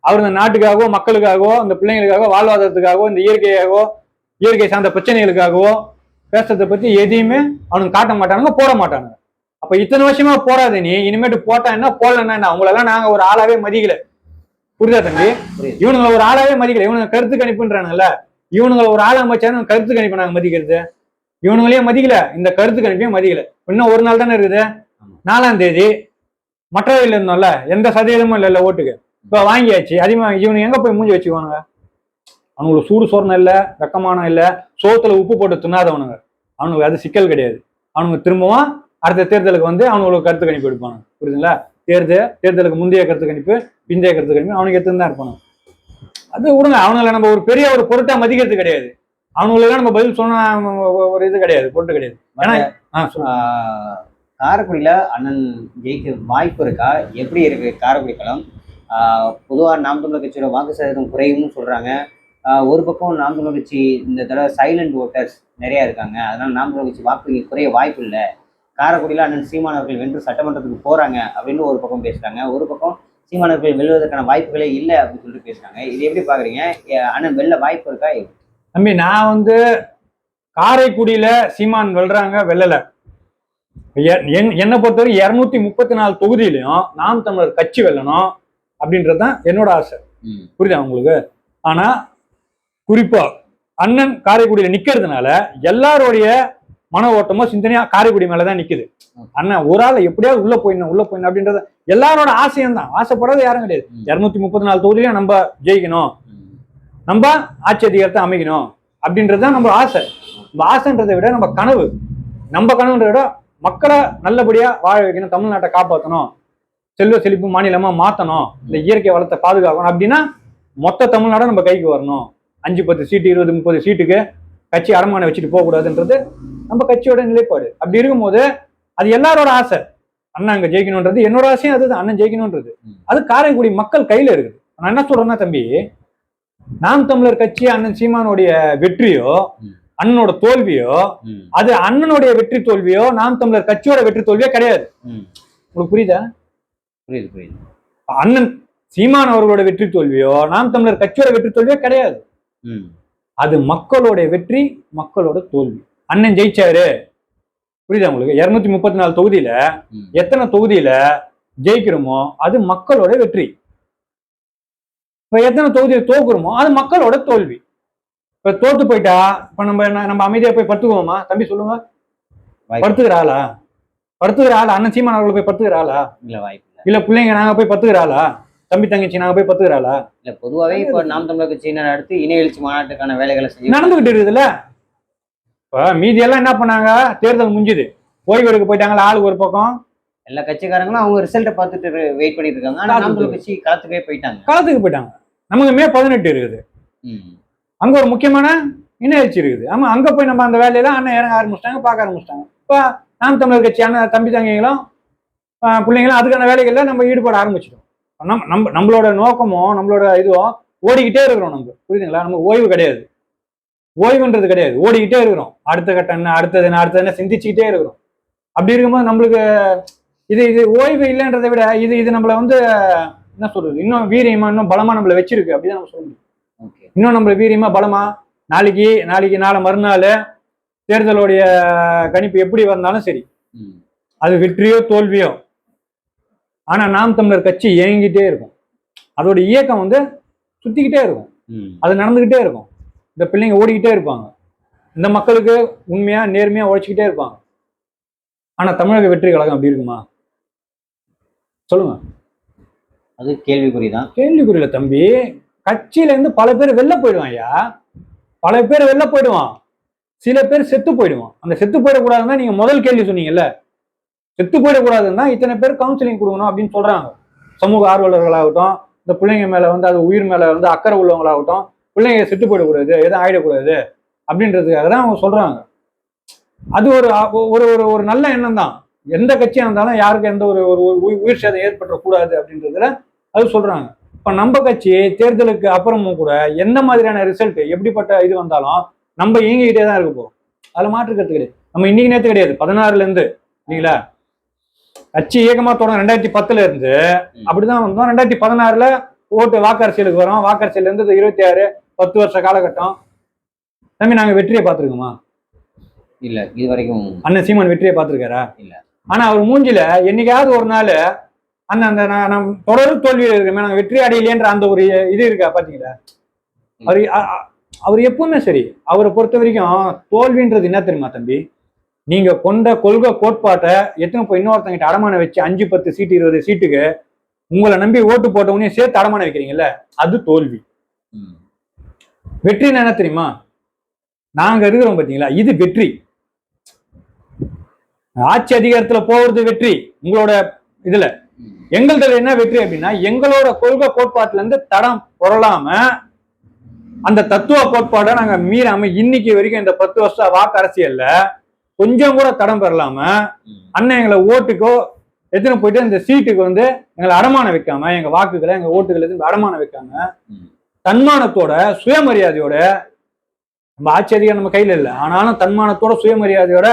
அவர் இந்த நாட்டுக்காகவோ, மக்களுக்காகவோ, இந்த பிள்ளைங்களுக்காகவோ, வாழ்வாதாரத்துக்காகவோ, இந்த இயற்கை சார்ந்த பிரச்சனைகளுக்காகவோ பேசுறதை பத்தி எதையுமே அவனுக்கு காட்ட மாட்டானுங்க, போட மாட்டானுங்க. அப்ப இத்தனை வருஷமா போடாத நீ, இனிமேட்டு போட்டா என்ன போடலன்னா என்ன? அவங்களெல்லாம் நாங்க ஒரு ஆளாவே மதிக்கல. புரியுதா தம்பி? இவனுங்களை ஒரு ஆளாவே மதிக்கல. இவனுங்க கருத்து கணிப்புன்றானுங்கல்ல, இவனுங்களை ஒரு ஆளா அமைச்சாலும் கருத்து கணிப்பு நாங்க மதிக்கிறது. இவனுங்களையும் மதிக்கல, இந்த கருத்து கணிப்பையும் மதிக்கல. இன்னும் ஒரு நாள் தானே இருக்குது, 4ஆம் தேதி. மற்றவையில் இருந்தோம்ல, எந்த சதவீதமும் இல்ல ஓட்டுக்கு. இப்ப வாங்கியாச்சு, அதிகமா இவனுக்கு எங்க போய் மூஞ்சி வச்சுக்குவானுங்க? அவனுங்களுக்கு சூடு சொரணம் இல்ல, வெக்கமானம் இல்ல, சோத்துல உப்பு போட்டு தின்னாதவனுங்க. அவனுக்கு அது சிக்கல் கிடையாது. அவனுங்க திரும்பவும் அடுத்த தேர்தலுக்கு வந்து அவனுங்களுக்கு கருத்து கணிப்பு எடுப்பானு. புரியுதுங்களா? தேர்தலுக்கு முந்தைய கருத்து கணிப்பு, பிந்தைய கருத்து கணிப்பு அவனுக்கு எடுத்துன்னு தான் இருப்பானு. அது விடுங்க, அவனுங்களை நம்ம ஒரு பெரிய ஒரு பொருட்டா மதிக்கிறது கிடையாது. அவனுங்களுக்கு நம்ம பதில் சொன்ன ஒரு இது கிடையாது, பொருட்டு கிடையாது. காரைக்குடியில அண்ணன் ஜெயிக்க வாய்ப்பு இருக்கா? எப்படி இருக்கு காரைக்குடி களம்? பொதுவாக நாம் தமிழர் கட்சியோட வாக்கு சதவீதம் குறையும்னு சொல்றாங்க. ஒரு பக்கம் நாம் தமிழர் கட்சி இந்த தடவை சைலண்ட் ஓட்டர்ஸ் நிறைய இருக்காங்க, அதனால நாம் தமிழர் கட்சி வாக்கு குறைய வாய்ப்பு இல்லை. காரைக்குடியில் அண்ணன் சீமான் அவர்கள் வென்று சட்டமன்றத்துக்கு போறாங்க அப்படின்னு ஒரு பக்கம் பேசுறாங்க. ஒரு பக்கம் சீமான் அவர்கள் வெல்வதற்கான வாய்ப்புகளே இல்லை அப்படின்னு சொல்லிட்டு பேசுறாங்க. இது எப்படி பாக்குறீங்க? அண்ணன் வெல்ல வாய்ப்பு இருக்கா? தம்பி நான் வந்து காரைக்குடியில சீமான் வெல்றாங்க வெல்லல, என்னை பொறுத்தவரை 234 தொகுதியிலையும் நாம் தமிழர் கட்சி வெல்லணும் அப்படின்றதுதான் என்னோட ஆசை. புரியுதா உங்களுக்கு? ஆனா குறிப்பா அண்ணன் காரைக்குடியில நிக்கிறதுனால எல்லாருடைய மன ஓட்டமோ சிந்தனையா காரைக்குடி மேலதான் நிக்குது. அண்ணன் ஒரு ஆள் எப்படியாவது உள்ள போயிடணும் அப்படின்றது எல்லாரோட ஆசையும் தான். ஆசைப்படுறது யாரும் கிடையாது. 234 தொகுதியிலையும் நம்ம ஜெயிக்கணும், நம்ம ஆட்சி அதிகாரத்தை அமைக்கணும் அப்படின்றதுதான் நம்ம ஆசை. நம்ம ஆசைன்றதை விட நம்ம கனவுன்றதை விட மக்களை நல்லபடியா வாழ வைக்கணும், தமிழ்நாட்டை காப்பாற்றணும், செல்வ செழிப்பு மாநிலமா மாத்தணும், இந்த இயற்கை வளத்தை பாதுகாக்கணும் அப்படின்னா மொத்த தமிழ்நாடும் நம்ம கைக்கு வரணும். 5, 10 சீட்டு, 20, 30 சீட்டுக்கு கட்சி அடமான வச்சுட்டு போக கூடாதுன்றது நம்ம கட்சியோட நிலைப்பாடு. அப்படி இருக்கும்போது அது எல்லாரோட ஆசை. அண்ணன் அங்க ஜெயிக்கணும்ன்றது என்னோட ஆசையும் அதுதான், அண்ணன் ஜெயிக்கணும்ன்றது. அது காரைக்குடி மக்கள் கையில இருக்குது. நான் என்ன சொல்றேன்னா தம்பி, நாம் தமிழர் கட்சி அண்ணன் சீமானுடைய வெற்றியோ அண்ணனோட தோல்வியோ அது அண்ணனுடைய வெற்றி தோல்வியோ நாம் தமிழர் கட்சியோட வெற்றி தோல்வியோ கிடையாது. உங்களுக்கு புரியுதா? புரியுது. அண்ணன் சீமான் அவர்களோட வெற்றி தோல்வியோ நாம் தமிழர் கட்சியோட வெற்றி தோல்வியோ கிடையாது. அது மக்களோட வெற்றி, மக்களோட தோல்வி. அண்ணன் ஜெயிச்சாரு, புரியுதா உங்களுக்கு? 234 தொகுதியில எத்தனை தொகுதியில ஜெயிக்கிறோமோ அது மக்களோட வெற்றி. இப்ப எத்தனை தொகுதியில தோக்குறோமோ அது மக்களோட தோல்வி. இப்ப தோத்து போயிட்டா இப்ப நம்ம அமைதியா போய் படுத்துக்குவோமா? தம்பி சொல்லுங்க. படுத்துக்கிற ஆளா அண்ணன் சீமான் அவர்கள் போய் படுத்துக்கிற ஆளா? இல்ல பிள்ளைங்க நாங்க போய் படுத்துக்கிற ஆளா? தம்பி தங்கச்சி நாங்க போய் படுத்துக்கிற ஆளா? இல்ல பொதுவாகவே இப்ப நாம் தமிழர் கட்சியினர் அடுத்து இணைய எழுச்சி மாநாட்டுக்கான வேலைகளை செஞ்சு நடந்துகிட்டு இருக்குதுல்ல. இப்ப மீதி எல்லாம் என்ன பண்ணாங்க? தேர்தல் முடிஞ்சுது, ஓய்வு எடுக்க போயிட்டாங்களா ஆளுக்கு ஒரு பக்கம். எல்லா கட்சிக்காரங்களும் அவங்க ரிசல்ட்டை பார்த்துட்டு வெயிட் பண்ணிட்டு இருக்காங்க. ஆனா நாம் தமிழர் கட்சி களத்துக்கு போயிட்டாங்க. நமக்கு மே 18 இருக்குது, அங்க ஒரு முக்கியமான இணையழ்ச்சி இருக்குது. ஆமா, அங்க போய் நம்ம அந்த வேலையெல்லாம் அண்ணன் இறங்க ஆரம்பிச்சிட்டாங்க, பார்க்க ஆரம்பிச்சிட்டாங்க. இப்ப நாம் தமிழர் கட்சி அண்ணன் தம்பி தங்கைகளும் பிள்ளைங்களும் அதுக்கான வேலைகள்ல நம்ம ஈடுபட ஆரம்பிச்சிட்டோம். நம்மளோட நோக்கமும் நம்மளோட இதுவும் ஓடிக்கிட்டே இருக்கிறோம் நம்ம, புரியுதுங்களா? நம்ம ஓய்வு கிடையாது, ஓய்வுன்றது கிடையாது, ஓடிக்கிட்டே இருக்கிறோம். அடுத்த கட்டம் என்ன, அடுத்தது என்ன, அடுத்தது என்ன சிந்திச்சுக்கிட்டே இருக்கிறோம். அப்படி இருக்கும்போது நம்மளுக்கு இது இது ஓய்வு இல்லைன்றதை விட இது இது நம்மள வந்து என்ன சொல்றது, இன்னும் வீரியமா இன்னும் பலமா நம்மள வச்சிருக்கு அப்படிதான் நம்ம சொல்ல முடியும். இன்னும் நம்மள வீரியமா பலமா நாளைக்கு நாளை மறுநாள் தேர்தலுடைய கணிப்பு எப்படி வந்தாலும் சரி, அது வெற்றியோ தோல்வியோ, ஆனா நாம் தமிழர் கட்சி இயங்கிட்டே இருக்கும். அதோட இயக்கம் வந்து சுத்திக்கிட்டே இருக்கும், அது நடந்துகிட்டே இருக்கும். இந்த பிள்ளைங்க ஓடிக்கிட்டே இருப்பாங்க, இந்த மக்களுக்கு உண்மையா நேர்மையா உழைச்சிக்கிட்டே இருப்பாங்க. ஆனா தமிழக வெற்றி கழகம் அப்படி இருக்குமா சொல்லுங்க? அது கேள்விக்குறிதான். கேள்விக்குறியில தம்பி, கட்சியில இருந்து பல பேர் வெளில போயிடுவான் ஐயா, பல பேர் வெளில போயிடுவான், சில பேர் செத்து போயிடுவான். அந்த செத்து போயிடக்கூடாதுன்னா நீங்க முதல் கேள்வி சொன்னீங்கல்ல, செத்து போயிடக்கூடாதுன்னா இத்தனை பேர் கவுன்சிலிங் கொடுக்கணும் அப்படின்னு சொல்றாங்க. சமூக ஆர்வலர்களாகட்டும், இந்த பிள்ளைங்க மேல வந்து அது உயிர் மேல வந்து அக்கறை உள்ளவங்களாகட்டும், பிள்ளைங்க செத்து போயிடக்கூடாது, எதுவும் ஆயிடக்கூடாது அப்படின்றதுக்காக தான் அவங்க சொல்றாங்க. அது ஒரு ஒரு ஒரு நல்ல எண்ணம் தான். எந்த கட்சியா இருந்தாலும் யாருக்கு எந்த ஒரு உயிர் சேதம் ஏற்பட்டக்கூடாது அப்படின்றதுல அது சொல்றாங்க. இப்ப நம்ம கட்சி தேர்தலுக்கு அப்புறமும் கூட எந்த மாதிரியான ரிசல்ட் எப்படிப்பட்ட இது வந்தாலும் நம்ம இயங்கிக்கிட்டே தான் இருக்க போறோம், அதுல மாற்றுக்கிறது கிடையாது. நம்ம இன்னைக்கு நேரத்து கிடையாது, 16ல இருந்து இல்லைங்களா கட்சி இயக்கமா தொடங்க 2010ல இருந்து அப்படிதான் வந்தோம். 2016ல ஓட்டு வாக்கரசியலுக்கு வரோம், வாக்கரசியல் இருந்து 26 10 வருஷ காலகட்டம் தம்பி நாங்க வெற்றியை பார்த்துருக்கோமா? இல்ல, இது வரைக்கும் அண்ணன் சீமான் வெற்றியை பார்த்திருக்காரா? இல்ல. ஆனா அவர் மூஞ்சில என்னைக்காவது ஒரு நாள் அண்ணன் அந்த நான் தொடர் தோல்வியில் இருக்கமே நாங்க வெற்றி அடையலேன்ற அந்த ஒரு இது இருக்கா பாத்தீங்களா? அவர் எப்பவுமே சரி, அவரை பொறுத்த வரைக்கும் தோல்வின்றது என்ன தெரியுமா தம்பி, நீங்க கொண்ட கொள்கை கோட்பாட்டை எத்தனை போய் இன்னொருத்தங்கிட்ட அடமான வச்சு 5 10 சீட்டு 20 சீட்டுக்கு உங்களை நம்பி ஓட்டு போட்டவனே சேர்த்து அடமான வைக்கிறீங்கல்ல, அது தோல்வி. வெற்றின்னு என்ன தெரியுமா? நாங்க இருக்கிறோம் பாத்தீங்களா, இது வெற்றி. ஆட்சி அதிகாரத்துல போறது வெற்றி உங்களோட இதுல. எங்களதுல என்ன வெற்றி அப்படின்னா, எங்களோட கொள்கை கோட்பாட்டுல இருந்து தடம் பொருளாம அந்த தத்துவ கோட்பாடை நாங்க மீறாம இன்னைக்கு வரைக்கும் இந்த 10 வருஷம் வாக்கு அரசியல்ல கொஞ்சம் கூட தடம் பெறலாம அண்ணன் எங்களை ஓட்டுக்கோ எத்தனை போயிட்டு இந்த சீட்டுக்கு வந்து எங்களை அடமான வைக்காம, எங்க வாக்குகளை எங்க ஓட்டுகளை அடமான வைக்காம தன்மானத்தோட சுயமரியாதையோட, நம்ம ஆட்சி அதிகாரம் நம்ம கையில இல்லை, ஆனாலும் தன்மானத்தோட சுயமரியாதையோட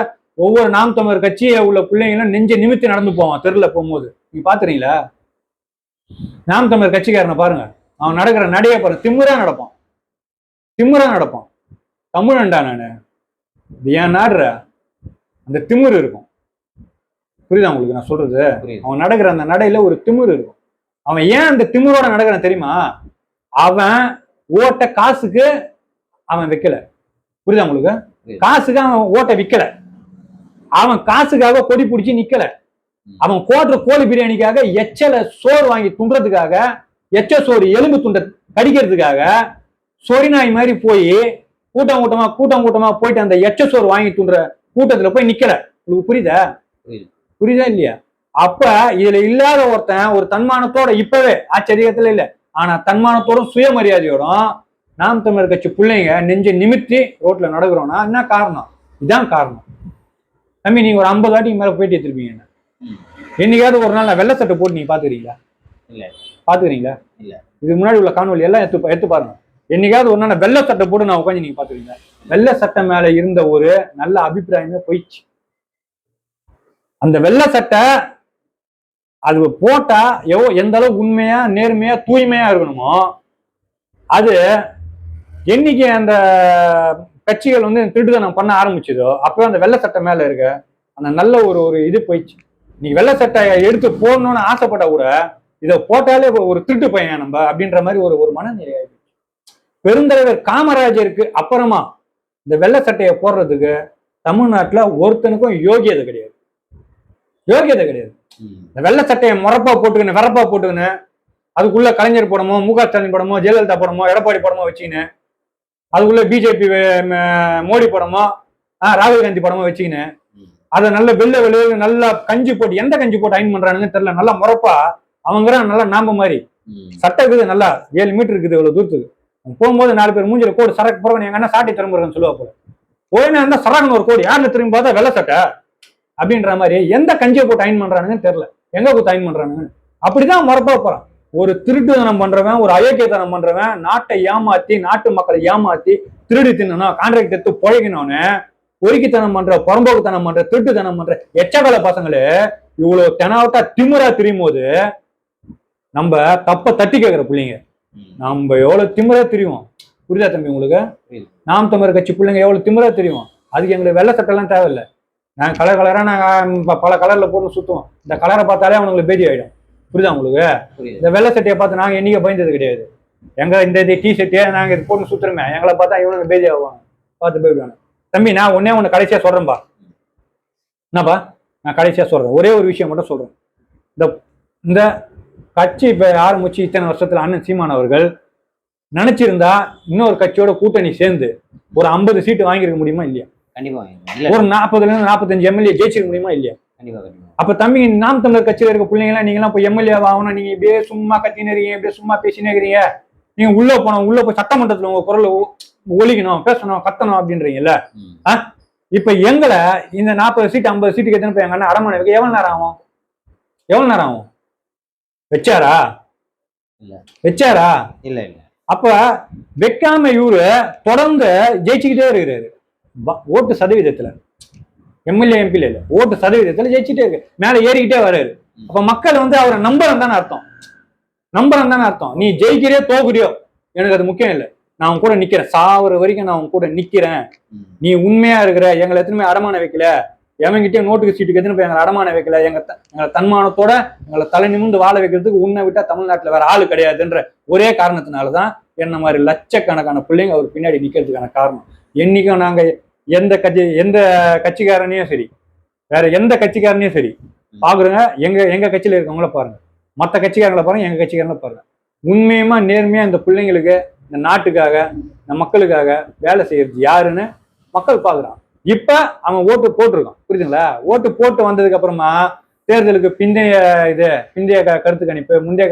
ஒவ்வொரு நாம் தமிழர் கட்சியை உள்ள பிள்ளைங்களும் நெஞ்ச நிமித்தி நடந்து போவான் தெருல போகும்போது. நீங்க பாத்துறீங்களா? நாம் தமிழர் கட்சிக்காரனை பாருங்க, அவன் நடக்கிற நடைய பாருங்க, திமுறா நடப்பான், திமுறா நடப்பான். தமிழன்டா நானு, இது ஏன் நாடுற அந்த திமுரு இருக்கும், புரியுதா உங்களுக்கு நான் சொல்றது? அவன் நடக்கிற அந்த நடையில ஒரு திமுரு இருக்கும். அவன் ஏன் அந்த திமுரோட நடக்கிறான் தெரியுமா? அவன் ஓட்ட காசுக்கு அவன் வைக்கல, புரியுதா உங்களுக்கு? காசுக்கு அவன் ஓட்ட விக்கல, அவன் காசுக்காக கொடி பிடிச்சி நிக்கல, அவன் கோட்டுற கோழி பிரியாணிக்காக எச்சல சோறு வாங்கி துண்டுறதுக்காக, எச்ச சோறு எலும்பு துண்டை கடிக்கிறதுக்காக சொரிநாய் மாதிரி போய் கூட்டம் கூட்டமா போயிட்டு அந்த எச்ச சோறு வாங்கி துண்டுற கூட்டத்துல போய் நிக்கல. உங்களுக்கு புரியுதா இல்லையா? அப்ப இதுல இல்லாத ஒருத்தன் ஒரு தன்மானத்தோட இப்பவே ஆட்சி அதிகாரத்துல இல்ல, ஆனா தன்மானத்தோட சுயமரியாதையோடும் நாம் தமிழர் கட்சி பிள்ளைங்க நெஞ்ச நிமித்தி ரோட்ல நடக்கிறோம்னா என்ன காரணம்? இதுதான் காரணம் தம்பி. நீங்க ஒரு 50 வாட்டிக்கு மேல போயிட்டு எடுத்துருப்பீங்க. என்னைக்காவது ஒரு நாள் நான் வெள்ளை சட்டை போட்டு நீங்க பாத்துக்கிறீங்களா? இல்ல. பாத்துக்கிறீங்களா? இல்ல. இதுக்கு முன்னாடி உள்ள காணொலி எல்லாம் எடுத்து பாருங்க. என்னைக்காவது ஒரு நாள் வெள்ளை சட்டை போட்டு நான் உட்காந்து நீங்க பாத்துக்கிறீங்களா? வெள்ளை சட்டை மேல இருந்த ஒரு நல்ல அபிப்பிராயமே போயிடுச்சு. அந்த வெள்ளை சட்டை அது போட்டா எந்த அளவு உண்மையா நேர்மையா தூய்மையா இருக்கணுமோ, அது என்னைக்கு அந்த கட்சிகள் வந்து திருட்டுத்தனம் பண்ண ஆரம்பிச்சதோ அப்போ அந்த வெள்ளை சட்டை மேல இருக்க அந்த நல்ல ஒரு இது போயிடுச்சு. நீ வெள்ளை சட்டை எடுத்து போடணும்னு ஆசைப்பட்டா கூட இதை போட்டாலே ஒரு திருட்டு பையன் நம்ம அப்படின்ற மாதிரி ஒரு மனநிலை ஆயிடுச்சு. பெருந்தலைவர் காமராஜருக்கு அப்புறமா இந்த வெள்ளை சட்டையை போடுறதுக்கு தமிழ்நாட்டுல ஒருத்தனுக்கும் யோகியதை கிடையாது. இந்த வெள்ளை சட்டையை முறப்பா போட்டுக்கின்னு வெறப்பா போட்டுக்கின்னு அதுக்குள்ள கலைஞர் படமோ, முக ஸ்டாலின் படமோ, ஜெயலலிதா படமோ, எடப்பாடி படமோ வச்சுக்கின்னு அதுக்குள்ள பிஜேபி மோடி படமோ, ராகுல் காந்தி படமோ வச்சுக்கின்னு அதை நல்ல வெள்ளை நல்லா கஞ்சி போட்டு, எந்த கஞ்சி போட்டு அயன் பண்றானுன்னு தெரியல, நல்லா முறப்பா அவங்க நல்லா நாம மாதிரி சட்டை இருக்குது, நல்லா 7 மீட்டர் இருக்குது இவ்வளவு தூரத்துக்கு. போகும்போது 4 பேர் மூஞ்சில கோடு சரக்கு போறவன் எங்க அண்ணா சாட்டி திரும்புறேன்னு சொல்லுவா போல. போயினா இருந்தா சரக்குன்னு ஒரு கோடி, யாருல திரும்பி பார்த்தா வெள்ளை சட்டை அப்படின்ற மாதிரி எந்த கஞ்சியை போட்டு அயன் பண்றானுங்கன்னு தெரியல, எங்க போட்டு அயன் பண்றானுங்கன்னு அப்படிதான் முறப்பா போறான். ஒரு திருட்டுத்தனம் பண்றவன், ஒரு அயோக்கியத்தனம் பண்றவன், நாட்டை ஏமாத்தி, நாட்டு மக்களை ஏமாத்தி, திருடி தின்னணும், கான்ட்ராக்ட் எடுத்து பொழைக்கணும்னு பொறுக்கித்தனம் பண்ற, புறம்போக்குத்தனம் பண்ற, திருட்டுத்தனம் பண்ற எச்சகல பசங்களே இவ்வளவு தெனாவட்டா திமிரா திரியும் போது நம்ம தப்ப தட்டி கேட்கிற பிள்ளைங்க நம்ம எவ்வளவு திமிரா தெரியும். புரியுதா தம்பி உங்களுக்கு? நாம் தமிழர் கட்சி பிள்ளைங்க எவ்வளவு திமிரா தெரியும். அதுக்கு எங்களுக்கு வெள்ளை சட்டெல்லாம் தேவையில்லை. நாங்க கலர் கலரா நாங்க பல கலர்ல போட்டு சுத்துவோம். இந்த கலரை பார்த்தாலே அவங்களுக்கு பேதி ஆயிடும். புரியுதா உங்களுக்கு? இந்த வெள்ளை சட்டையை பார்த்து நாங்க என்னைக்கு பயந்தது கிடையாது. எங்க இந்த டி ஷர்ட்டே நாங்க இது போட்டு சுத்துறோமே, எங்களை பார்த்தா இவனுக்கு பேதி ஆகுவாங்க, பார்த்து போயிடுவாங்க. தம்பி நான் ஒன்னு கடைசியா சொல்றேன்பா. என்னப்பா நான் கடைசியா சொல்றேன், ஒரே ஒரு விஷயம் மட்டும் சொல்றேன். இந்த கட்சி இப்ப ஆரம்பிச்சு இத்தனை வருஷத்துல அண்ணன் சீமான் அவர்கள் நினைச்சிருந்தா இன்னொரு கட்சியோட கூட்டணி சேர்ந்து ஒரு 50 சீட்டு வாங்கிருக்க முடியுமா இல்லையா? கண்டிப்பா. ஒரு 40ல இருந்து 45 எம்எல்ஏ ஜெயிச்சிருக்க முடியுமா இல்லையா? கண்டிப்பா. அப்ப தம்பி நாம் தமிழர் கட்சியில இருக்க பிள்ளைங்களா நீங்க எல்லாம் இப்ப எம்எல்ஏ ஆகணும், நீங்க இப்படியே சும்மா கத்தின்னு இருக்கீங்க, இப்படியே சும்மா பேசினே இருக்கிறீங்க. நீங்க உள்ள போனோம், உள்ள போய் சட்டமன்றத்துல உங்க குரல் ஒலிக்கணும், பேசணும், கத்தணும் அப்படின்றீங்கல்ல. இப்ப எங்களை இந்த 40 சீட்டு 50 சீட்டுக்கு எத்தனை போய் எங்க அண்ணன் அடமான வைக்க எவ்வளவு நேரம் ஆகும்? எவ்வளவு நேரம் ஆகும்? வச்சாரா? வச்சாரா? இல்ல இல்ல. அப்ப வைக்காம இவரு தொடர்ந்து ஜெயிச்சுக்கிட்டே இருக்கிறாரு. ஓட்டு சதவீதத்துல, எம்எல்ஏ எம்பில இல்ல, ஓட்டு சதவீதத்துல ஜெயிச்சுட்டே இருக்கு, மேல ஏறிக்கிட்டே வர்றாரு. அப்ப மக்கள் வந்து அவரை நம்புறன் தானே அர்த்தம். நம்புறன் தானே அர்த்தம். நீ ஜெயிக்கிறியோ தோக்குறியோ எனக்கு அது முக்கியம் இல்லை, நான் உன் கூட நிக்கிறேன், சாவர வரைக்கும் நான் உன் கூட நிக்கிறேன். நீ உண்மையா இருக்கிற, எங்களை எத்தனை அடமான வைக்கல, எவங்கிட்டே நோட்டுக்கு சீட்டுக்கு எத்தனை போய் எங்களை அடமான வைக்கல, எங்களை தன்மானத்தோட எங்களை தலை நிமிர்ந்து வாழ வைக்கிறதுக்கு உன்னை விட்டா தமிழ்நாட்டுல வேற ஆளு கிடையாதுன்ற ஒரே காரணத்தினாலதான் என்ன மாதிரி லட்சக்கணக்கான பிள்ளைங்க அவர் பின்னாடி நிக்கிறதுக்கான காரணம். என்னைக்கும் நாங்க எந்த கட்சிக்காரனையும் சரி, வேற எந்த கட்சிக்காரனையும் சரி பாக்குறோங்க, எங்க கட்சியில இருக்கவங்கள பாருங்க, மற்ற கட்சிக்காரங்களை பாருங்க, எங்க கட்சிக்காரங்கள பாருங்க. உண்மையுமா நேர்மையா இந்த பிள்ளைங்களுக்கு, இந்த நாட்டுக்காக, இந்த மக்களுக்காக வேலை செய்யறது யாருன்னு மக்கள் பாக்குறான். இப்ப அவன் ஓட்டு போட்டிருக்கான். புரியுதுங்களா? ஓட்டு போட்டு வந்ததுக்கு அப்புறமா தேர்தலுக்கு பிந்தைய கருத்து கணிப்பு, முந்தைய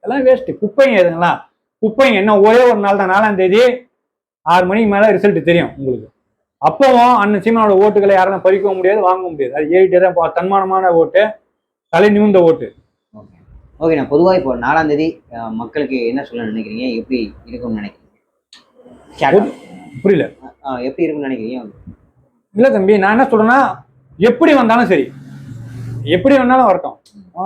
எல்லாம் வேஸ்ட், குப்பைங்க. இதுங்கெல்லாம் குப்பைங்க. என்ன ஒரே ஒரு நாள் தான், 4ஆம் தேதி 6 மணிக்கு மேல ரிசல்ட் தெரியும் உங்களுக்கு. அப்பவும் அண்ணன் சீமானோட ஓட்டுகளை யாராலும் பறிக்கவும் முடியாது, வாங்கவும் முடியாது. அது ஏறிட்டே தான், தன்மானமான ஓட்டு, தலை நிமிர்ந்த ஓட்டு. ஓகே, நான் பொதுவா இப்போ 4ஆம் தேதி மக்களுக்கு என்ன சொல்ல நினைக்கிறீங்க, எப்படி இருக்கும்னு நினைக்கிறீங்க? புரியல. எப்படி இருக்கும்னு நினைக்கிறீங்க? இல்ல தம்பி, நான் என்ன சொல்றேன்னா, எப்படி வந்தாலும் சரி, எப்படி வேணாலும் வரட்டும்.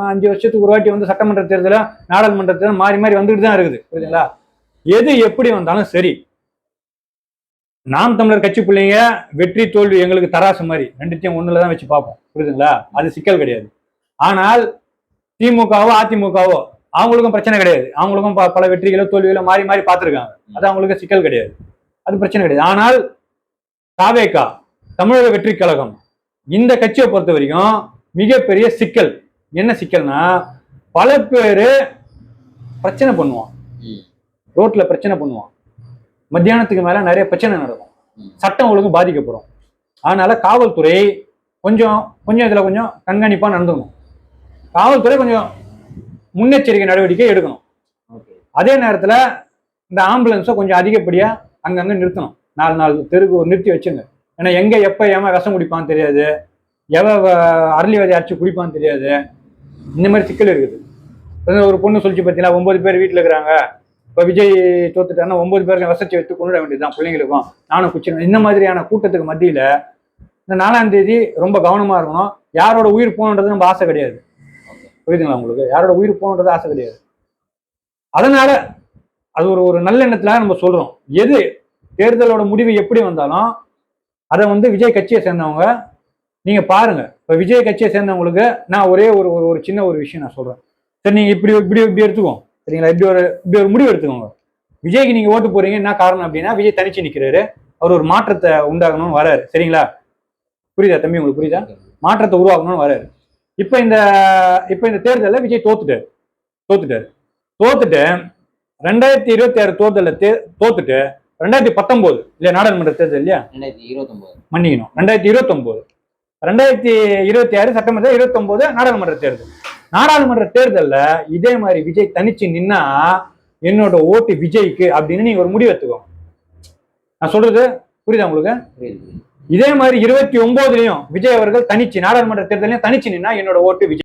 5 வருஷத்துக்கு ஒரு வாட்டி வந்து சட்டமன்ற தேர்தல, நாடாளுமன்ற தேர்தல் மாறி மாறி வந்துட்டு தான் இருக்குது. புரியுதுங்களா? எது எப்படி வந்தாலும் சரி, நாம் தமிழர் கட்சி பிள்ளைங்க வெற்றி தோல்வி எங்களுக்கு தராசு மாதிரி ரெண்டுத்தையும் ஒண்ணுலதான் வச்சு பார்ப்போம். புரியுதுங்களா? அது சிக்கல் கிடையாது. ஆனால் திமுகவோ அதிமுகவோ அவங்களுக்கும் பிரச்சனை கிடையாது. அவங்களுக்கும் பல வெற்றிகளோ தோல்விகளோ மாறி மாறி பார்த்துருக்காங்க. அது அவங்களுக்கு சிக்கல் கிடையாது, அது பிரச்சனை கிடையாது. ஆனால் தாவேகா, தமிழக வெற்றி கழகம், இந்த கட்சியை பொறுத்த வரைக்கும் மிகப்பெரிய சிக்கல். என்ன சிக்கல்னா, பல பேரு பிரச்சனை பண்ணுவான், ரோட்ல பிரச்சனை பண்ணுவான், மத்தியானத்துக்கு மேல நிறைய பிரச்சனை நடக்கும், சட்டம் ஒழுங்கு பாதிக்கப்படும். அதனால காவல்துறை கொஞ்சம் இதுல கொஞ்சம் கண்காணிப்பா நடந்துக்கணும். காவல்துறை கொஞ்சம் முன்னெச்சரிக்கை நடவடிக்கை எடுக்கணும். அதே நேரத்துல இந்த ஆம்புலன்ஸை கொஞ்சம் அதிகப்படியா அங்கங்க நிறுத்தணும். 4 தெருக்கு நிறுத்தி வச்சுங்க. ஏன்னா எங்க எப்ப ஏமா விஷம் குடிப்பான்னு தெரியாது, அரளி விதை அரைச்சு குடிப்பான்னு தெரியாது. இந்த மாதிரி சிக்கல் இருக்குது. ஒரு பொண்ணு சொல்லிச்சு பார்த்தீங்களா, 9 பேர் வீட்டுல இருக்கிறாங்க, இப்ப விஜய் தோத்துட்டாருன்னா 9 பேருக்கு விஷத்தை எடுத்து கொண்டுட வேண்டியதுதான் பிள்ளைங்களுக்கும், நானும் குச்சிக்கணும். இந்த மாதிரியான கூட்டத்துக்கு மத்தியில இந்த 4ஆம் தேதி ரொம்ப கவனமா இருக்கணும். யாரோட உயிர் போகணுன்றது நம்ம ஆசை கிடையாது. புரியுதுங்களா உங்களுக்கு? யாரோட உயிர் போகணுன்றது ஆசை கிடையாது. அதனால அது ஒரு நல்ல எண்ணத்துல நம்ம சொல்றோம். எது தேர்தலோட முடிவு எப்படி வந்தாலும் அதை வந்து விஜய் கட்சியை சேர்ந்தவங்க நீங்க பாருங்க. இப்ப விஜய் கட்சியை சேர்ந்தவங்களுக்கு நான் ஒரே ஒரு சின்ன ஒரு விஷயம் நான் சொல்றேன். சரி, நீங்க இப்படி எடுத்துக்கோங்க, சரிங்களா? இப்படி ஒரு முடிவு எடுத்துக்கோங்க. விஜய்க்கு நீங்க ஓட்டு போறீங்க, என்ன காரணம் அப்படின்னா, விஜய் தனிச்சு நிக்கிறாரு, அவர் ஒரு மாற்றத்தை உண்டாகணும்னு வராரு. சரிங்களா? புரியுதா தம்பி? உங்களுக்கு புரியுதா? மாற்றத்தை உருவாக்கணும்னு வராரு. இப்ப இந்த தேர்தலில் விஜய் தோத்துட்டு 2026 தேர்தலில் தோத்துட்டு 2019 இல்லையா நாடாளுமன்ற தேர்தல் இல்லையா, 2029 மன்னிக்கணும், 2026 சட்டமன்ற 29 நாடாளுமன்ற தேர்தல். நாடாளுமன்ற தேர்தல்ல இதே மாதிரி விஜய் தனிச்சு நின்னா என்னோட ஓட்டு விஜய்க்கு அப்படின்னு நீங்க ஒரு முடிவு எடுத்துக்கோங்க. நான் சொல்றது புரியுதா உங்களுக்கு? இதே மாதிரி 29லயும் விஜய் அவர்கள் தனிச்சு நாடாளுமன்ற தேர்தலையும் தனிச்சு நின்னா என்னோட ஓட்டு விஜய்.